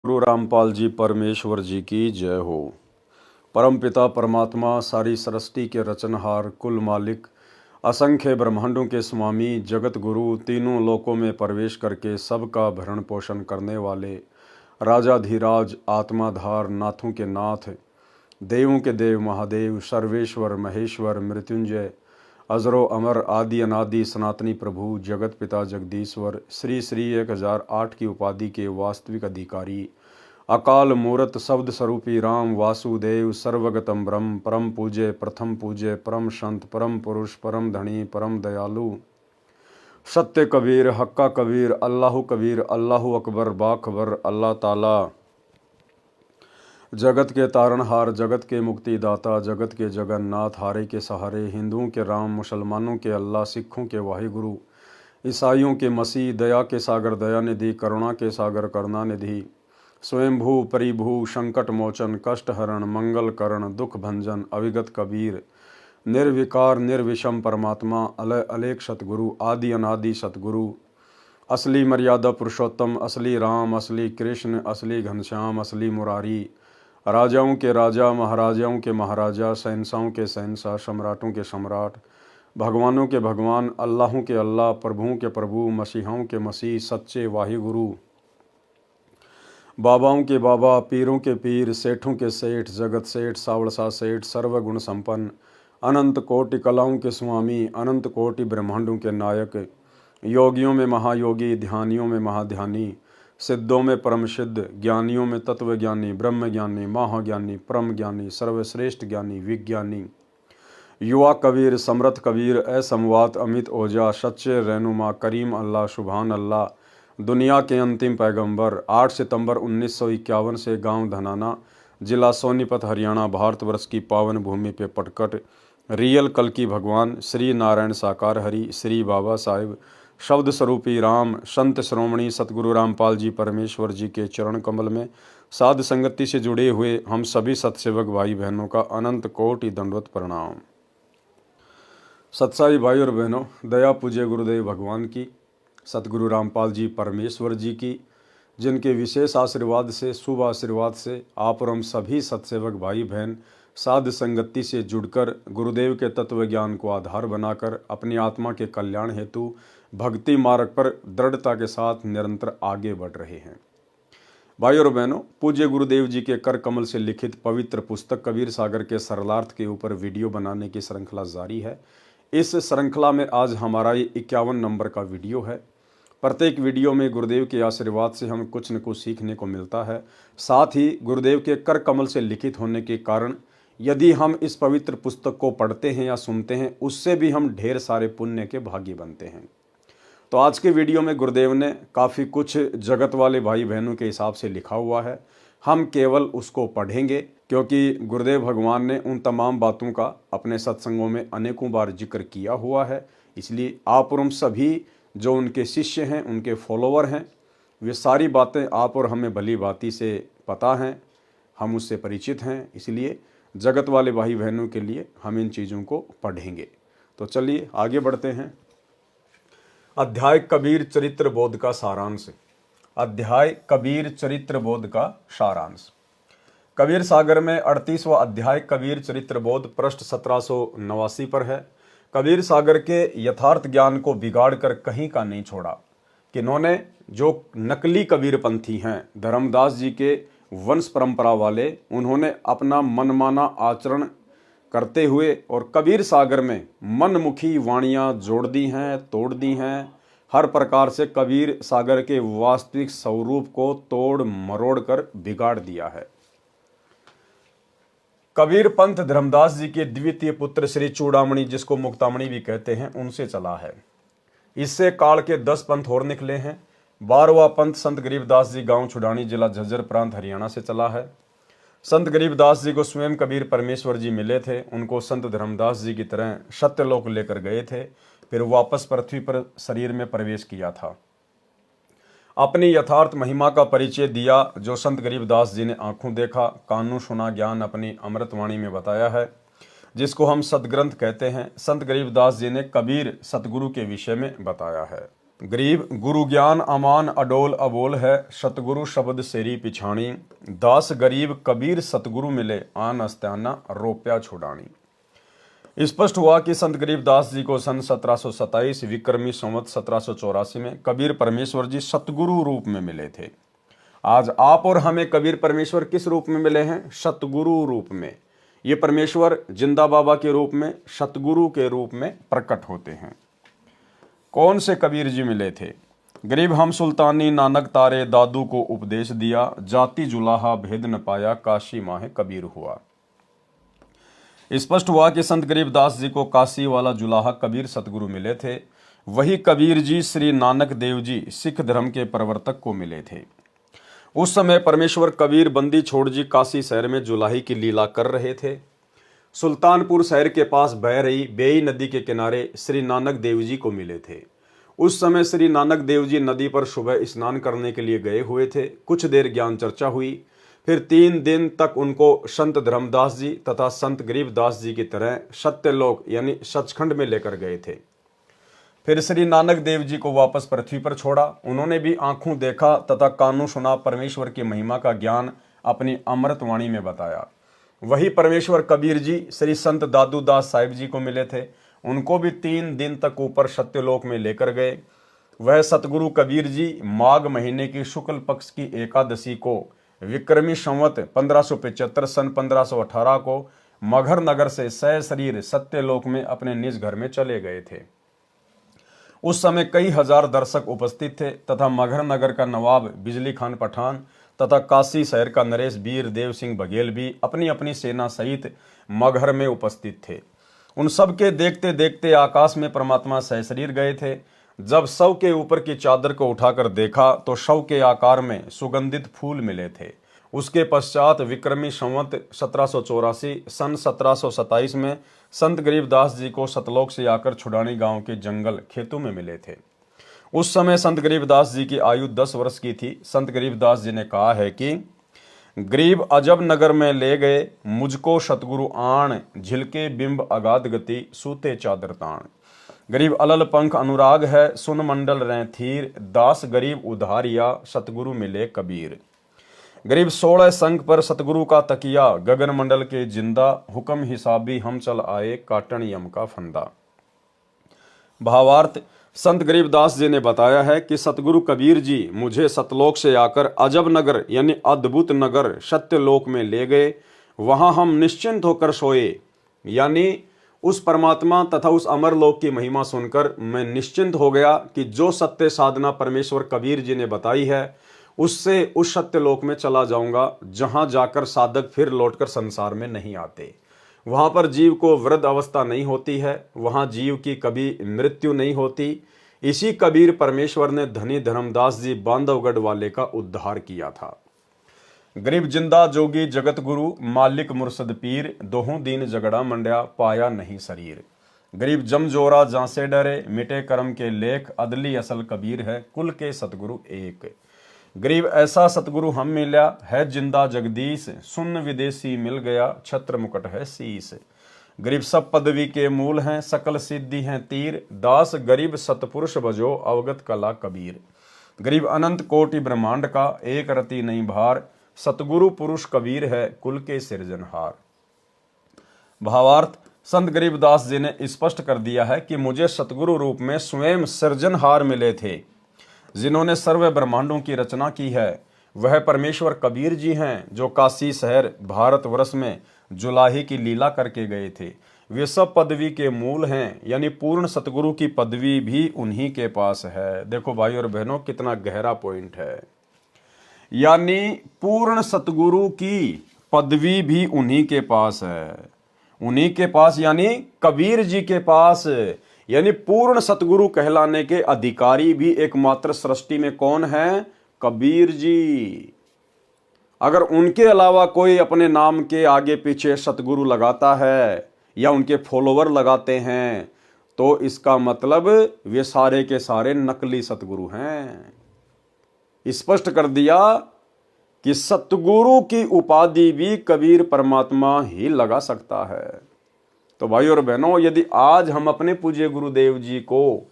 गुरु रामपाल जी परमेश्वर जी की जय हो। परम पिता परमात्मा सारी सृष्टि के रचनहार कुल मालिक असंख्य ब्रह्मांडों के स्वामी जगत गुरु तीनों लोकों में प्रवेश करके सबका भरण पोषण करने वाले राजाधिराज आत्माधार नाथों के नाथ देवों के देव महादेव सर्वेश्वर महेश्वर मृत्युंजय अजरो अमर आदि अनादि सनातनी प्रभु जगत पिता जगदीश्वर श्री श्री 1008 की उपाधि के वास्तविक अधिकारी अकाल मूरत शब्द स्वरूपी राम वासुदेव सर्वगतम ब्रह्म परम पूज्य प्रथम पूज्य परम संत परम पुरुष परम धनी परम दयालु सत्य कबीर हक्का कबीर अल्लाह अकबर बाखबर अल्लाह ताला जगत के तारणहार जगत के मुक्तिदाता जगत के जगन्नाथ हारे के सहारे हिंदुओं के राम मुसलमानों के अल्लाह सिखों के वाहिगुरु ईसाइयों के मसीह दया के सागर दया निधि करुणा के सागर करुणा निधि स्वयंभू परिभू संकट मोचन कष्ट हरण मंगल करण दुख भंजन अविगत कबीर निर्विकार निर्विषम परमात्मा अलय अलेख सतगुरु आदि अनादि सतगुरु असली मर्यादा पुरुषोत्तम असली राम असली कृष्ण असली घनश्याम असली मुरारी राजाओं के राजा महाराजाओं के महाराजा शहंशाहों के शहंशाह सम्राटों के सम्राट भगवानों के भगवान अल्लाहों के अल्लाह प्रभुओं के प्रभु मसीहाओं के मसीह सच्चे वाहिगुरु बाबाओं के बाबा पीरों के पीर सेठों के सेठ जगत सेठ सावड़सा सेठ सर्वगुण संपन्न अनंत कोटि कलाओं के स्वामी अनंत कोटि ब्रह्मांडों के नायक योगियों में महायोगी ध्यानियों में महाध्यानी सिद्धों में परम सिद्ध ज्ञानियों में तत्व ज्ञानी ब्रह्म ज्ञानी महाज्ञानी परम ज्ञानी सर्वश्रेष्ठ ज्ञानी विज्ञानी युवा कबीर समर्थ कबीर असमवात अमित ओजा सच्चे रहनुमा करीम अल्लाह सुभान अल्लाह दुनिया के अंतिम पैगंबर 8 सितंबर 1951 से गांव धनाना जिला सोनीपत हरियाणा भारतवर्ष की पावन भूमि पे पटकट रियल कल की भगवान श्री नारायण साकार हरि श्री बाबा साहिब शब्द स्वरूपी राम संत श्रोमणी सतगुरु रामपाल जी परमेश्वर जी के चरण कमल में साध संगति से जुड़े हुए हम सभी सत्सेवक भाई बहनों का अनंत कोटि दंडवत प्रणाम। सत्साई भाई और बहनों, दया पूज्य गुरुदेव भगवान की सतगुरु रामपाल जी परमेश्वर जी की जिनके विशेष आशीर्वाद से शुभ आशीर्वाद से आप और हम सभी सत्सेवक भाई बहन साध संगति से जुड़कर गुरुदेव के तत्व ज्ञान को आधार बनाकर अपनी आत्मा के कल्याण हेतु भक्ति मार्ग पर दृढ़ता के साथ निरंतर आगे बढ़ रहे हैं। भाई और बहनों, पूज्य गुरुदेव जी के कर कमल से लिखित पवित्र पुस्तक कबीर सागर के सरलार्थ के ऊपर वीडियो बनाने की श्रृंखला जारी है। इस श्रृंखला में आज हमारा ये 51 नंबर का वीडियो है। प्रत्येक वीडियो में गुरुदेव के आशीर्वाद से हमें कुछ न कुछ सीखने को मिलता है। साथ ही गुरुदेव के कर कमल से लिखित होने के कारण यदि हम इस पवित्र पुस्तक को पढ़ते हैं या सुनते हैं उससे भी हम ढेर सारे पुण्य के भागी बनते हैं। तो आज के वीडियो में गुरुदेव ने काफ़ी कुछ जगत वाले भाई बहनों के हिसाब से लिखा हुआ है। हम केवल उसको पढ़ेंगे क्योंकि गुरुदेव भगवान ने उन तमाम बातों का अपने सत्संगों में अनेकों बार जिक्र किया हुआ है। इसलिए आप और हम सभी जो उनके शिष्य हैं, उनके फॉलोवर हैं, वे सारी बातें आप और हमें भली भांति से पता हैं, हम उससे परिचित हैं। इसलिए जगत वाले भाई बहनों के लिए हम इन चीज़ों को पढ़ेंगे। तो चलिए आगे बढ़ते हैं। अध्याय कबीर चरित्र बोध का सारांश। अध्याय कबीर चरित्र बोध का सारांश। कबीर सागर में 38वां अध्याय कबीर चरित्र बोध पृष्ठ 1789 पर है। कबीर सागर के यथार्थ ज्ञान को बिगाड़ कर कहीं का नहीं छोड़ा कि इन्होंने जो नकली कबीर पंथी हैं, धर्मदास जी के वंश परंपरा वाले, उन्होंने अपना मनमाना आचरण करते हुए और कबीर सागर में मनमुखी वाणियाँ जोड़ दी हैं, तोड़ दी हैं। हर प्रकार से कबीर सागर के वास्तविक स्वरूप को तोड़ मरोड़ कर बिगाड़ दिया है। कबीर पंथ धर्मदास जी के द्वितीय पुत्र श्री चूड़ामणि, जिसको मुक्तामणि भी कहते हैं, उनसे चला है। इससे काल के 10 पंथ और निकले हैं। 12वां पंथ संत गरीबदास जी गांव छुड़ानी जिला झज्जर प्रांत हरियाणा से चला है। संत गरीबदास जी को स्वयं कबीर परमेश्वर जी मिले थे। उनको संत धर्मदास जी की तरह सत्यलोक लेकर गए थे, फिर वापस पृथ्वी पर शरीर में प्रवेश किया था। अपनी यथार्थ महिमा का परिचय दिया जो संत गरीबदास जी ने आंखों देखा, कानों सुना, ज्ञान अपनी अमृतवाणी में बताया है, जिसको हम सदग्रंथ कहते हैं। संत गरीबदास जी ने कबीर सतगुरु के विषय में बताया है। गरीब गुरु ज्ञान अमान अडोल अबोल है, सतगुरु शब्द सेरी पिछाणी। दास गरीब कबीर सतगुरु मिले, आन अस्त्याना रोप्या छुड़ानी। स्पष्ट हुआ कि संत गरीबदास जी को सन 1727 विक्रमी संवत 1784 में कबीर परमेश्वर जी सतगुरु रूप में मिले थे। आज आप और हमें कबीर परमेश्वर किस रूप में मिले हैं? सतगुरु रूप में। ये परमेश्वर जिंदा बाबा के रूप में, सतगुरु के रूप में प्रकट होते हैं। कौन से कबीर जी मिले थे? गरीब हम सुल्तानी नानक तारे, दादू को उपदेश दिया, जाति जुलाहा भेद न पाया, काशी माहे कबीर हुआ। स्पष्ट हुआ कि संत गरीबदास जी को काशी वाला जुलाहा कबीर सतगुरु मिले थे। वही कबीर जी श्री नानक देव जी सिख धर्म के प्रवर्तक को मिले थे। उस समय परमेश्वर कबीर बंदी छोड़ जी काशी शहर में जुलाही की लीला कर रहे थे। सुल्तानपुर शहर के पास बह रही बेई नदी के किनारे श्री नानक देव जी को मिले थे। उस समय श्री नानक देव जी नदी पर सुबह स्नान करने के लिए गए हुए थे। कुछ देर ज्ञान चर्चा हुई, फिर 3 दिन तक उनको संत धर्मदास जी तथा संत गरीबदास जी की तरह सत्यलोक यानी सचखंड में लेकर गए थे। फिर श्री नानक देव जी को वापस पृथ्वी पर छोड़ा। उन्होंने भी आंखों देखा तथा कानों सुना, परमेश्वर की महिमा का ज्ञान अपनी अमृत वाणी में बताया। वही परमेश्वर कबीर जी श्री संत दादू दास साहिब जी को मिले थे। उनको भी 3 दिन तक ऊपर सत्यलोक में लेकर गए। वह सतगुरु कबीर जी माघ महीने की शुक्ल पक्ष की एकादशी को विक्रमी संवत 1575 सन 1518 को मगहर नगर से सशरीर सत्यलोक में अपने निज घर में चले गए थे। उस समय कई हजार दर्शक उपस्थित थे तथा मगहर नगर का नवाब बिजली खान पठान तथा काशी शहर का नरेश वीर देव सिंह बघेल भी अपनी अपनी सेना सहित मगहर में उपस्थित थे। उन सब के देखते देखते आकाश में परमात्मा सहशरीर गए थे। जब शव के ऊपर की चादर को उठाकर देखा तो शव के आकार में सुगंधित फूल मिले थे। उसके पश्चात विक्रमी संवत 1784 सन 1727 में संत गरीबदास जी को सतलोक से आकर छुड़ानी गांव के जंगल खेतों में मिले थे। उस समय संत गरीबदास जी की आयु 10 वर्ष की थी। संत गरीबदास जी ने कहा है कि गरीब अजब नगर में ले गए मुझको सतगुरु आण, झिलके बिंब अगाध गति सूते चादर ताण। गरीब अलल पंख अनुराग है, सुन मंडल रहें थीर, दास गरीब उधारिया सतगुरु मिले कबीर। गरीब 16 संख पर सतगुरु का तकिया, गगन मंडल के जिंदा, हुक्म हिसाबी हम चल आए, काटन यम का फंदा। भावार्थ, संत गरीबदास जी ने बताया है कि सतगुरु कबीर जी मुझे सतलोक से आकर अजब नगर यानी अद्भुत नगर सत्यलोक में ले गए। वहां हम निश्चिंत होकर सोए, यानी उस परमात्मा तथा उस अमरलोक की महिमा सुनकर मैं निश्चिंत हो गया कि जो सत्य साधना परमेश्वर कबीर जी ने बताई है उससे उस सत्यलोक में चला जाऊंगा, जहां जाकर साधक फिर लौटकर संसार में नहीं आते। वहां पर जीव को वृद्ध अवस्था नहीं होती है, वहां जीव की कभी मृत्यु नहीं होती। इसी कबीर परमेश्वर ने धनी धर्मदास जी बांधवगढ़ वाले का उद्धार किया था। गरीब जिंदा जोगी जगत गुरु, मालिक मुर्शद पीर, दोहों दीन झगड़ा मंड्या, पाया नहीं शरीर। गरीब जमजोरा जहां से डरे, मिटे कर्म के लेख, अदली असल कबीर है, कुल के सतगुरु एक। गरीब ऐसा सतगुरु हम मिला है जिंदा जगदीश, सुन विदेशी मिल गया, छत्र मुकुट है शीस। गरीब सब पदवी के मूल हैं, सकल सिद्धि हैं तीर, दास गरीब सतपुरुष भजो, अवगत कला कबीर। गरीब अनंत कोटि ब्रह्मांड का, एक रति नहीं भार, सतगुरु पुरुष कबीर है, कुल के सृजनहार। भावार्थ, संत गरीबदास जी ने स्पष्ट कर दिया है कि मुझे सतगुरु रूप में स्वयं सृजनहार मिले थे। जिन्होंने सर्व ब्रह्मांडों की रचना की है वह परमेश्वर कबीर जी हैं, जो काशी शहर भारतवर्ष में जुलाही की लीला करके गए थे। वे सब पदवी के मूल हैं, यानी पूर्ण सतगुरु की पदवी भी उन्हीं के पास है। देखो भाई और बहनों, कितना गहरा पॉइंट है। यानी पूर्ण सतगुरु की पदवी भी उन्हीं के पास है। उन्हीं के पास यानी कबीर जी के पास, यानी पूर्ण सतगुरु कहलाने के अधिकारी भी एकमात्र सृष्टि में कौन है? कबीर जी। अगर उनके अलावा कोई अपने नाम के आगे पीछे सतगुरु लगाता है या उनके फॉलोवर लगाते हैं तो इसका मतलब वे सारे के सारे नकली सतगुरु हैं। स्पष्ट कर दिया कि सतगुरु की उपाधि भी कबीर परमात्मा ही लगा सकता है। तो भाई और बहनों, यदि आज हम अपने पूज्य गुरुदेव जी को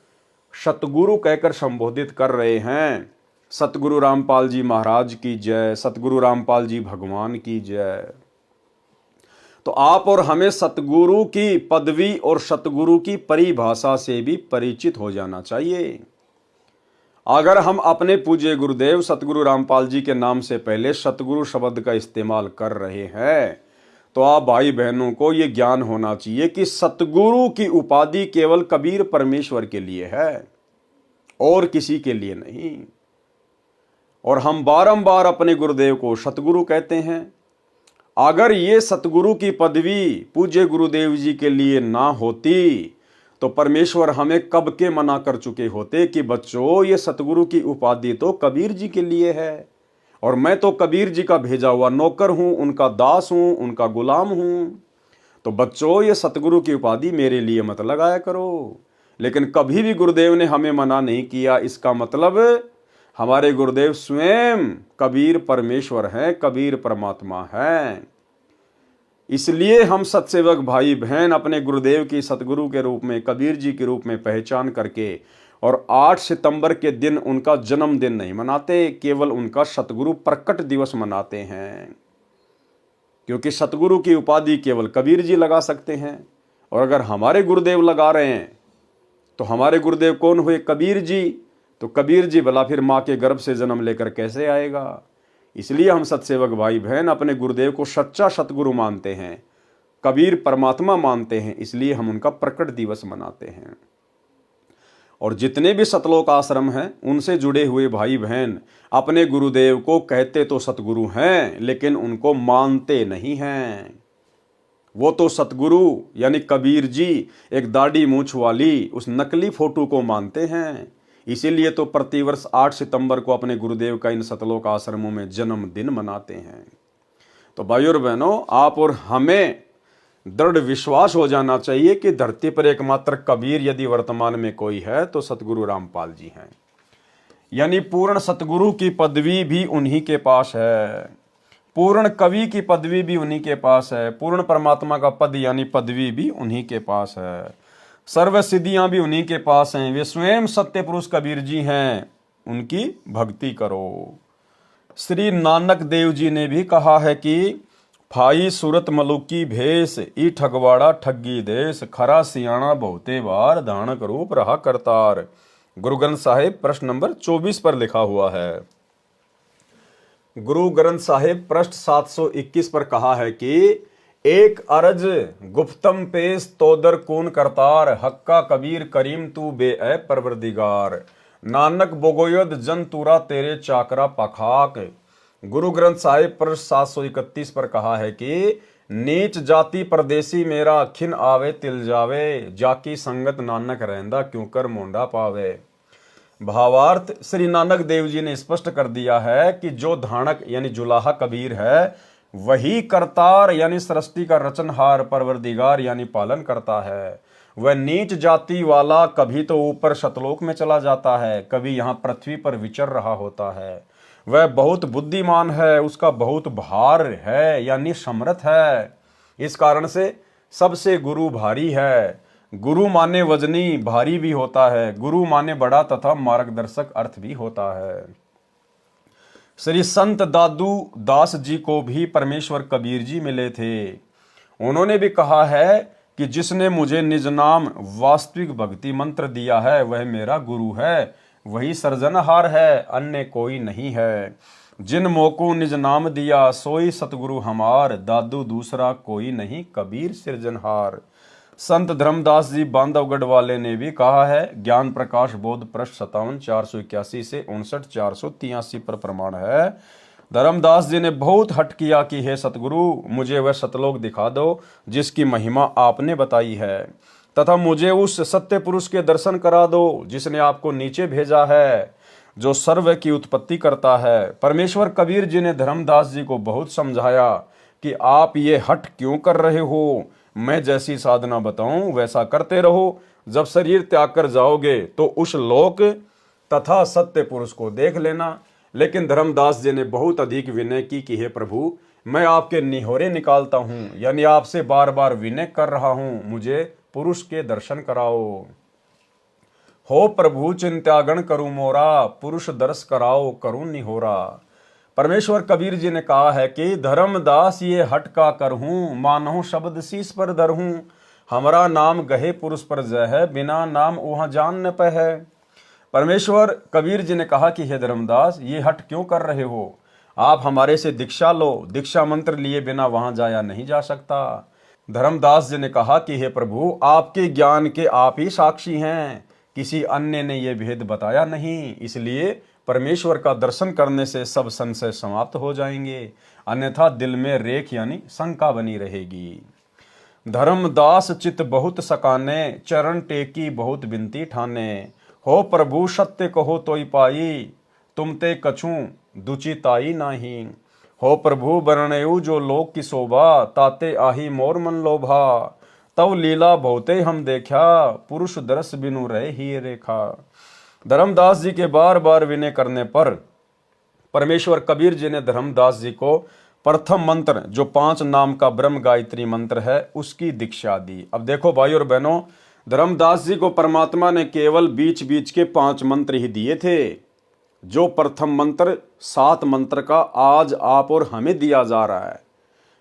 सतगुरु कहकर संबोधित कर रहे हैं। सतगुरु रामपाल जी महाराज की जय, सतगुरु रामपाल जी भगवान की जय। तो आप और हमें सतगुरु की पदवी और सतगुरु की परिभाषा से भी परिचित हो जाना चाहिए। अगर हम अपने पूज्य गुरुदेव सतगुरु रामपाल जी के नाम से पहले सतगुरु शब्द का इस्तेमाल कर रहे हैं, तो आप भाई बहनों को यह ज्ञान होना चाहिए कि सतगुरु की उपाधि केवल कबीर परमेश्वर के लिए है और किसी के लिए नहीं। और हम बारंबार अपने गुरुदेव को सतगुरु कहते हैं। अगर ये सतगुरु की पदवी पूज्य गुरुदेव जी के लिए ना होती तो परमेश्वर हमें कब के मना कर चुके होते कि बच्चों ये सतगुरु की उपाधि तो कबीर जी के लिए है और मैं तो कबीर जी का भेजा हुआ नौकर हूं, उनका दास हूं, उनका गुलाम हूं। तो बच्चों ये सतगुरु की उपाधि मेरे लिए मत लगाया करो। लेकिन कभी भी गुरुदेव ने हमें मना नहीं किया। इसका मतलब हमारे गुरुदेव स्वयं कबीर परमेश्वर हैं, कबीर परमात्मा हैं। इसलिए हम सत्सेवक भाई बहन अपने गुरुदेव की सतगुरु के रूप में, कबीर जी के रूप में पहचान करके और 8 सितंबर के दिन उनका जन्मदिन नहीं मनाते, केवल उनका सतगुरु प्रकट दिवस मनाते हैं। क्योंकि सतगुरु की उपाधि केवल कबीर जी लगा सकते हैं। और अगर हमारे गुरुदेव लगा रहे हैं तो हमारे गुरुदेव कौन हुए? कबीर जी। तो कबीर जी भला फिर माँ के गर्भ से जन्म लेकर कैसे आएगा? इसलिए हम सत्सेवक भाई बहन अपने गुरुदेव को सच्चा सतगुरु मानते हैं, कबीर परमात्मा मानते हैं। इसलिए हम उनका प्रकट दिवस मनाते हैं। और जितने भी सतलोक आश्रम हैं उनसे जुड़े हुए भाई बहन अपने गुरुदेव को कहते तो सतगुरु हैं, लेकिन उनको मानते नहीं हैं। वो तो सतगुरु यानी कबीर जी एक दाढ़ी मूंछ वाली उस नकली फोटो को मानते हैं। इसीलिए तो प्रतिवर्ष 8 सितंबर को अपने गुरुदेव का इन सतलोक आश्रमों में जन्मदिन मनाते हैं। तो भाइयों और बहनों, आप और हमें दृढ़ विश्वास हो जाना चाहिए कि धरती पर एकमात्र कबीर यदि वर्तमान में कोई है तो सतगुरु रामपाल जी हैं। यानी पूर्ण सतगुरु की पदवी भी उन्हीं के पास है, पूर्ण कवि की पदवी भी उन्हीं के पास है, पूर्ण परमात्मा का पद यानी पदवी भी उन्हीं के पास है, सर्व सिद्धियां भी उन्हीं के पास हैं। वे स्वयं सत्य पुरुष कबीर जी हैं, उनकी भक्ति करो। श्री नानक देव जी ने भी कहा है कि फाई सूरत मलुकी भेष ई ठगवाड़ा ठगी देश, खरा सियाणा बहुते बार धानक रूप रहा करतार। गुरु ग्रंथ साहिब प्रश्न नंबर 24 पर लिखा हुआ है। गुरु ग्रंथ साहिब पृष्ठ 721 पर कहा है कि एक अरज गुप्तम पेश तोदर कून करतार, हक्का कबीर करीम तू बे परवरदिगार, नानक बोगोयद जन तूरा तेरे चाकरा पखाक। गुरु ग्रंथ साहिब पृष्ठ 731 पर कहा है कि नीच जाति परदेसी मेरा खिन आवे तिल जावे, जाकी संगत नानक रहंदा क्यों कर मोंडा पावे। भावार्थ श्री नानक देव जी ने स्पष्ट कर दिया है कि जो धानक यानी जुलाहा कबीर है वही करतार यानी सृष्टि का रचनहार, परवरदिगार यानी पालन करता है। वह नीच जाति वाला कभी तो ऊपर सतलोक में चला जाता है, कभी यहाँ पृथ्वी पर विचर रहा होता है। वह बहुत बुद्धिमान है, उसका बहुत भार है यानी समर्थ है। इस कारण से सबसे गुरु भारी है। गुरु माने वजनी भारी भी होता है, गुरु माने बड़ा तथा मार्गदर्शक अर्थ भी होता है। श्री संत दादू दास जी को भी परमेश्वर कबीर जी मिले थे। उन्होंने भी कहा है कि जिसने मुझे निज नाम वास्तविक भक्ति मंत्र दिया है वह मेरा गुरु है, वही सृजनहार है, अन्य कोई नहीं है। जिन मोको निज नाम दिया सोई सतगुरु हमार, दादू दूसरा कोई नहीं कबीर सृजनहार। संत धर्मदास जी बांधवगढ़ वाले ने भी कहा है, ज्ञान प्रकाश बोध पृष्ठ 57 481 से 59 483 पर प्रमाण है। धर्मदास जी ने बहुत हट किया कि हे सतगुरु मुझे वह सतलोक दिखा दो जिसकी महिमा आपने बताई है, तथा मुझे उस सत्य पुरुष के दर्शन करा दो जिसने आपको नीचे भेजा है, जो सर्व की उत्पत्ति करता है। परमेश्वर कबीर जी ने धर्मदास जी को बहुत समझाया कि आप ये हट क्यों कर रहे हो, मैं जैसी साधना बताऊं वैसा करते रहो। जब शरीर त्याग कर जाओगे तो उस लोक तथा सत्य पुरुष को देख लेना। लेकिन धर्मदास जी ने बहुत अधिक विनय की कि हे प्रभु मैं आपके निहोरे निकालता हूं, यानी आपसे बार बार विनय कर रहा हूं, मुझे पुरुष के दर्शन कराओ। हो प्रभु चिंत्यागण करूं मोरा, पुरुष दर्श कराओ करूं निहोरा। परमेश्वर कबीर जी ने कहा है कि धर्मदास ये हट का करहूं, मानहूं शब्द शीस पर धरहूं। हमारा नाम गहे पुरुष पर जय है, बिना नाम वहां जान न पह है। परमेश्वर कबीर जी ने कहा कि हे धर्मदास, ये हट क्यों कर रहे हो? आप हमारे से दीक्षा लो, दीक्षा मंत्र लिए बिना वहां जाया नहीं जा सकता। धर्मदास जी ने कहा कि हे प्रभु, आपके ज्ञान के आप ही साक्षी हैं, किसी अन्य ने यह भेद बताया नहीं। इसलिए परमेश्वर का दर्शन करने से सब संशय समाप्त हो जाएंगे, अन्यथा दिल में रेख यानी शंका बनी रहेगी। धर्मदास चित बहुत सकाने, चरण टेकी बहुत बिनती ठाने। हो प्रभु सत्य कहो तोई पाई, तुम ते कछु दुचिताई नाही। हो प्रभु बरणयु जो लोक की शोभा, ताते आही मोर मन लोभा। तव लीला बहुते हम देखा, पुरुष दरस बिनु रहे ही रेखा। धर्मदास जी के बार बार विनय करने पर परमेश्वर कबीर जी ने धर्मदास जी को प्रथम मंत्र, जो 5 नाम का ब्रह्म गायत्री मंत्र है, उसकी दीक्षा दी। अब देखो भाई और बहनों, धर्मदास जी को परमात्मा ने केवल बीच बीच के 5 मंत्र ही दिए थे। जो प्रथम मंत्र 7 मंत्र का आज आप और हमें दिया जा रहा है,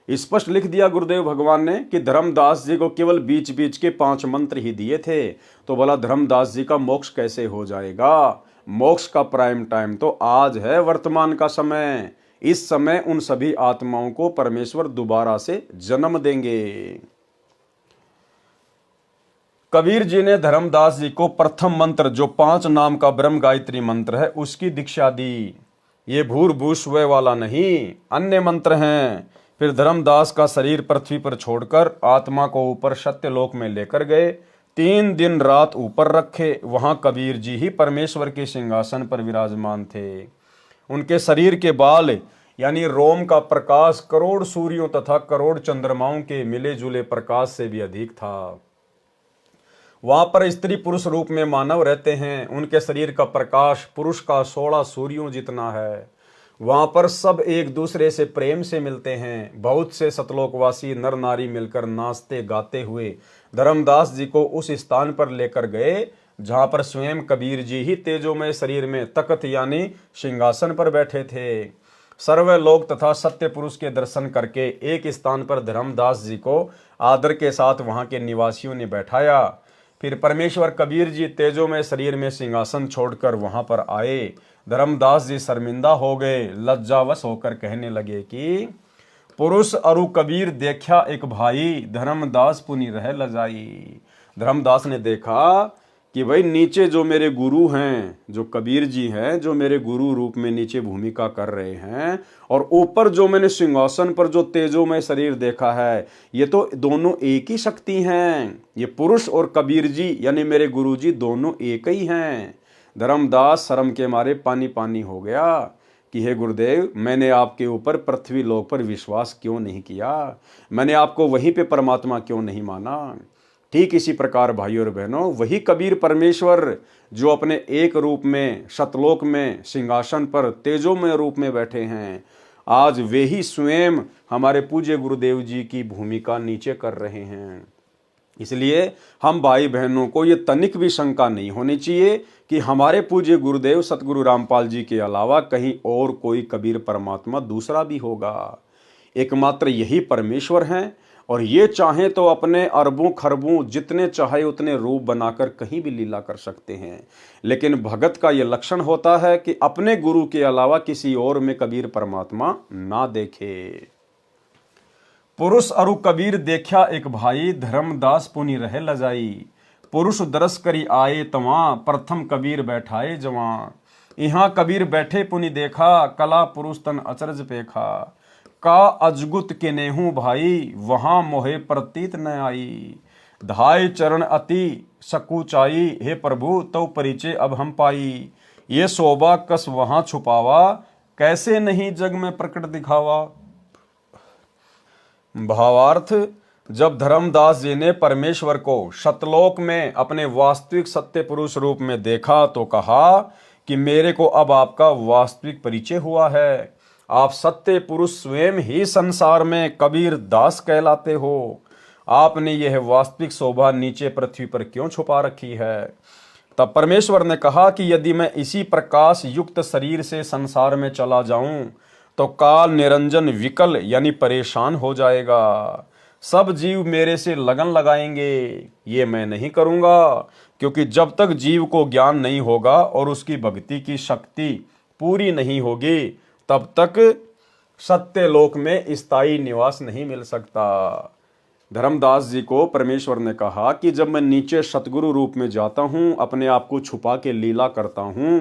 स्पष्ट लिख दिया गुरुदेव भगवान ने कि धर्मदास जी को केवल बीच बीच के 5 मंत्र ही दिए थे। तो भला धर्मदास जी का मोक्ष कैसे हो जाएगा? मोक्ष का प्राइम टाइम तो आज है, वर्तमान का समय। इस समय उन सभी आत्माओं को परमेश्वर दोबारा से जन्म देंगे। कबीर जी ने धर्मदास जी को प्रथम मंत्र, जो 5 नाम का ब्रह्म गायत्री मंत्र है, उसकी दीक्षा दी। ये भूर्भुव स्व वाला नहीं, अन्य मंत्र हैं। फिर धर्मदास का शरीर पृथ्वी पर छोड़कर आत्मा को ऊपर सत्यलोक में लेकर गए। 3 दिन रात ऊपर रखे। वहां कबीर जी ही परमेश्वर के सिंहासन पर विराजमान थे। उनके शरीर के बाल यानी रोम का प्रकाश करोड़ सूर्यों तथा करोड़ चंद्रमाओं के मिले जुले प्रकाश से भी अधिक था। वहां पर स्त्री पुरुष रूप में मानव रहते हैं। उनके शरीर का प्रकाश पुरुष का 16 सूर्यों जितना है। वहां पर सब एक दूसरे से प्रेम से मिलते हैं। बहुत से सतलोकवासी नर नारी मिलकर नाचते गाते हुए धर्मदास जी को उस स्थान पर लेकर गए जहां पर स्वयं कबीर जी ही तेजोमय शरीर में तख्त यानी सिंहासन पर बैठे थे। सर्व लोक तथा सत्य पुरुष के दर्शन करके एक स्थान पर धर्मदास जी को आदर के साथ वहां के निवासियों ने बैठाया। फिर परमेश्वर कबीर जी तेजोमय शरीर में सिंहासन छोड़कर वहां पर आए। धर्मदास जी शर्मिंदा हो गए, लज्जावश होकर कहने लगे कि पुरुष अरु कबीर देखा एक भाई, धर्मदास पुनि रह लजाई। धर्मदास ने देखा कि भाई नीचे जो मेरे गुरु हैं, जो कबीर जी हैं, जो मेरे गुरु रूप में नीचे भूमिका कर रहे हैं, और ऊपर जो मैंने सिंहासन पर जो तेजोमय शरीर देखा है, ये तो दोनों एक ही शक्ति हैं। ये पुरुष और कबीर जी यानी मेरे गुरु जी दोनों एक ही हैं। धर्मदास शर्म के मारे पानी पानी हो गया कि हे गुरुदेव, मैंने आपके ऊपर पृथ्वी लोक पर विश्वास क्यों नहीं किया? मैंने आपको वहीं पे परमात्मा क्यों नहीं माना? ठीक इसी प्रकार भाइयों और बहनों, वही कबीर परमेश्वर जो अपने एक रूप में सतलोक में सिंहासन पर तेजोमय रूप में बैठे हैं, आज वे ही स्वयं हमारे पूज्य गुरुदेव जी की भूमिका नीचे कर रहे हैं। इसलिए हम भाई बहनों को ये तनिक भी शंका नहीं होनी चाहिए कि हमारे पूज्य गुरुदेव सतगुरु रामपाल जी के अलावा कहीं और कोई कबीर परमात्मा दूसरा भी होगा। एकमात्र यही परमेश्वर हैं, और ये चाहें तो अपने अरबों खरबों जितने चाहे उतने रूप बनाकर कहीं भी लीला कर सकते हैं। लेकिन भगत का ये लक्षण होता है कि अपने गुरु के अलावा किसी और में कबीर परमात्मा ना देखे। पुरुष अरु कबीर देखा एक भाई, धर्मदास पुनि रहे लजाई। पुरुष दरस करी आए तवां, प्रथम कबीर बैठाए जवां। यहाँ कबीर बैठे पुनि देखा, कला पुरुष तन अचरज पेखा। का अजगुत के नेहू भाई, वहां मोहे प्रतीत न आई। धाय चरण अति सकुचाई, हे प्रभु तो परिचय अब हम पाई। ये शोभा कस वहां छुपावा, कैसे नहीं जग में प्रकट दिखावा। भावार्थ, जब धर्मदास जी ने परमेश्वर को सतलोक में अपने वास्तविक सत्य पुरुष रूप में देखा तो कहा कि मेरे को अब आपका वास्तविक परिचय हुआ है। आप सत्य पुरुष स्वयं ही संसार में कबीर दास कहलाते हो। आपने यह वास्तविक शोभा नीचे पृथ्वी पर क्यों छुपा रखी है? तब परमेश्वर ने कहा कि यदि मैं इसी प्रकाश युक्त शरीर से संसार में चला जाऊं तो काल निरंजन विकल यानी परेशान हो जाएगा। सब जीव मेरे से लगन लगाएंगे, ये मैं नहीं करूंगा, क्योंकि जब तक जीव को ज्ञान नहीं होगा और उसकी भक्ति की शक्ति पूरी नहीं होगी तब तक सत्य लोक में स्थायी निवास नहीं मिल सकता। धर्मदास जी को परमेश्वर ने कहा कि जब मैं नीचे सतगुरु रूप में जाता हूं, अपने आप को छुपा के लीला करता हूं,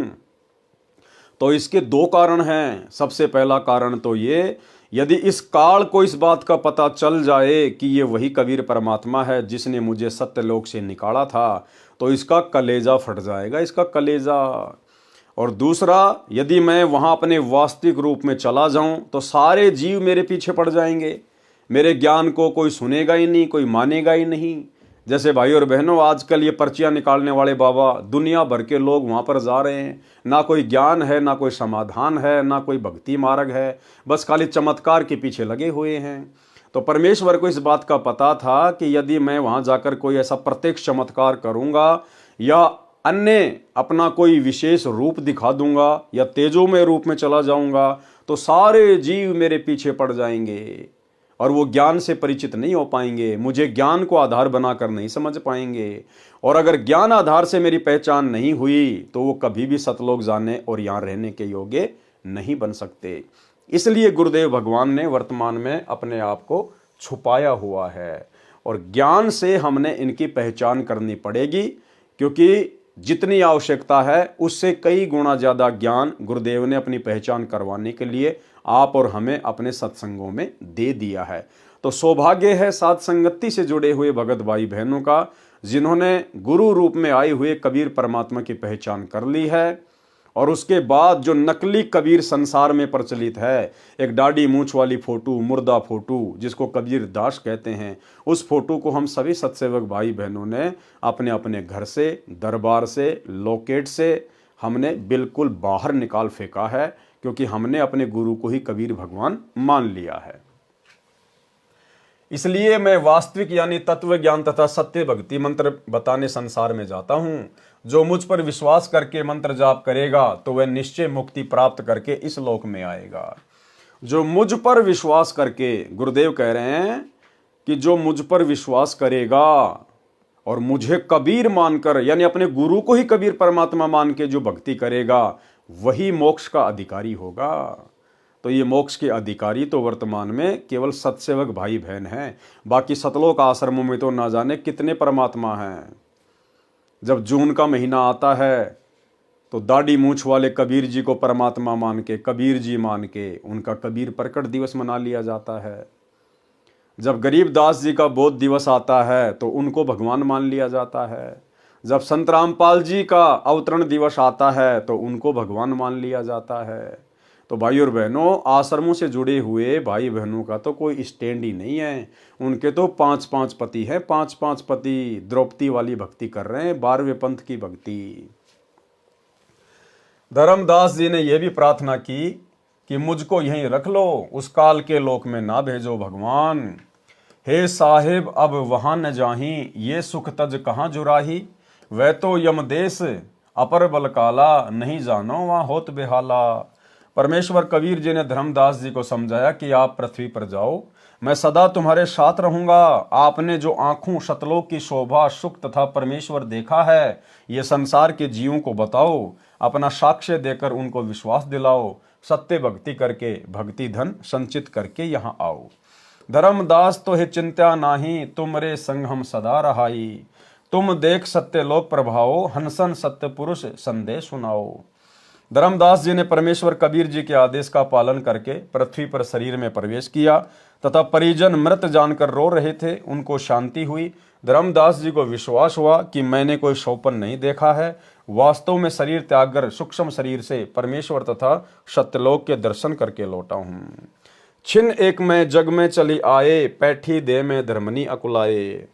तो इसके दो कारण हैं। सबसे पहला कारण तो ये, यदि इस काल को इस बात का पता चल जाए कि ये वही कबीर परमात्मा है जिसने मुझे सत्यलोक से निकाला था, तो इसका कलेजा फट जाएगा, इसका कलेजा। और दूसरा, यदि मैं वहाँ अपने वास्तविक रूप में चला जाऊं तो सारे जीव मेरे पीछे पड़ जाएंगे, मेरे ज्ञान को कोई सुनेगा ही नहीं, कोई मानेगा ही नहीं। जैसे भाई और बहनों, आजकल ये पर्चियां निकालने वाले बाबा, दुनिया भर के लोग वहाँ पर जा रहे हैं, ना कोई ज्ञान है, ना कोई समाधान है, ना कोई भक्ति मार्ग है, बस खाली चमत्कार के पीछे लगे हुए हैं। तो परमेश्वर को इस बात का पता था कि यदि मैं वहाँ जाकर कोई ऐसा प्रत्यक्ष चमत्कार करूँगा या अन्य अपना कोई विशेष रूप दिखा दूंगा या तेजोमय रूप में चला जाऊंगा तो सारे जीव मेरे पीछे पड़ जाएंगे और वो ज्ञान से परिचित नहीं हो पाएंगे, मुझे ज्ञान को आधार बनाकर नहीं समझ पाएंगे। और अगर ज्ञान आधार से मेरी पहचान नहीं हुई तो वो कभी भी सतलोक जाने और यहाँ रहने के योग्य नहीं बन सकते। इसलिए गुरुदेव भगवान ने वर्तमान में अपने आप को छुपाया हुआ है और ज्ञान से हमने इनकी पहचान करनी पड़ेगी, क्योंकि जितनी आवश्यकता है उससे कई गुना ज़्यादा ज्ञान गुरुदेव ने अपनी पहचान करवाने के लिए आप और हमें अपने सत्संगों में दे दिया है। तो सौभाग्य है साथ संगति से जुड़े हुए भगत भाई बहनों का, जिन्होंने गुरु रूप में आए हुए कबीर परमात्मा की पहचान कर ली है। और उसके बाद जो नकली कबीर संसार में प्रचलित है, एक दाढ़ी मूंछ वाली फोटो, मुर्दा फोटो जिसको कबीर दास कहते हैं, उस फोटो को हम सभी सत्सेवक भाई बहनों ने अपने अपने घर से, दरबार से, लोकेट से हमने बिल्कुल बाहर निकाल फेंका है, क्योंकि हमने अपने गुरु को ही कबीर भगवान मान लिया है। इसलिए मैं वास्तविक यानी तत्व ज्ञान तथा सत्य भक्ति मंत्र बताने संसार में जाता हूं। जो मुझ पर विश्वास करके मंत्र जाप करेगा तो वह निश्चय मुक्ति प्राप्त करके इस लोक में आएगा। जो मुझ पर विश्वास करके, गुरुदेव कह रहे हैं कि जो मुझ पर विश्वास करेगा और मुझे कबीर मानकर यानी अपने गुरु को ही कबीर परमात्मा मान के जो भक्ति करेगा वही मोक्ष का अधिकारी होगा। तो ये मोक्ष के अधिकारी तो वर्तमान में केवल सत्सेवक भाई बहन हैं। बाकी सतलोक आश्रमों में तो ना जाने कितने परमात्मा हैं। जब जून का महीना आता है तो दाढ़ी मूंछ वाले कबीर जी को परमात्मा मान के, कबीर जी मान के उनका कबीर प्रकट दिवस मना लिया जाता है। जब गरीबदास जी का बोध दिवस आता है तो उनको भगवान मान लिया जाता है। जब संत रामपाल जी का अवतरण दिवस आता है तो उनको भगवान मान लिया जाता है। तो भाई और बहनों, आश्रमों से जुड़े हुए भाई बहनों का तो कोई स्टैंड ही नहीं है। उनके तो 5-5 पति हैं, 5-5 पति द्रौपदी वाली भक्ति कर रहे हैं, 12वें पंथ की भक्ति। धर्मदास जी ने यह भी प्रार्थना की कि मुझको यहीं रख लो, उस काल के लोक में ना भेजो भगवान। हे साहिब अब वहां न जाही, ये सुख तज कहाँ जुराही। वह तो यमदेश अपर बल काला, नहीं जानो वहां होत बेहाला। परमेश्वर कबीर जी ने धर्मदास जी को समझाया कि आप पृथ्वी पर जाओ, मैं सदा तुम्हारे साथ रहूंगा। आपने जो आंखों सतलोक की शोभा, सुख तथा परमेश्वर देखा है, ये संसार के जीवों को बताओ, अपना साक्ष्य देकर उनको विश्वास दिलाओ। सत्य भक्ति करके भक्ति धन संचित करके यहाँ आओ। धर्मदास तो है चिंता नाही, तुमरे संग हम सदा रहाई। तुम देख सत्य लोक प्रभाओ, हंसन सत्य पुरुष संदेश सुनाओ। धर्मदास जी ने परमेश्वर कबीर जी के आदेश का पालन करके पृथ्वी पर शरीर में प्रवेश किया तथा परिजन मृत जानकर रो रहे थे, उनको शांति हुई। धर्मदास जी को विश्वास हुआ कि मैंने कोई स्वप्न नहीं देखा है, वास्तव में शरीर त्याग कर सूक्ष्म शरीर से परमेश्वर तथा सत्यलोक के दर्शन करके लौटा हूँ। छिन एक में जग में चली आए, पैठी दे में धर्मनी अकुलाए।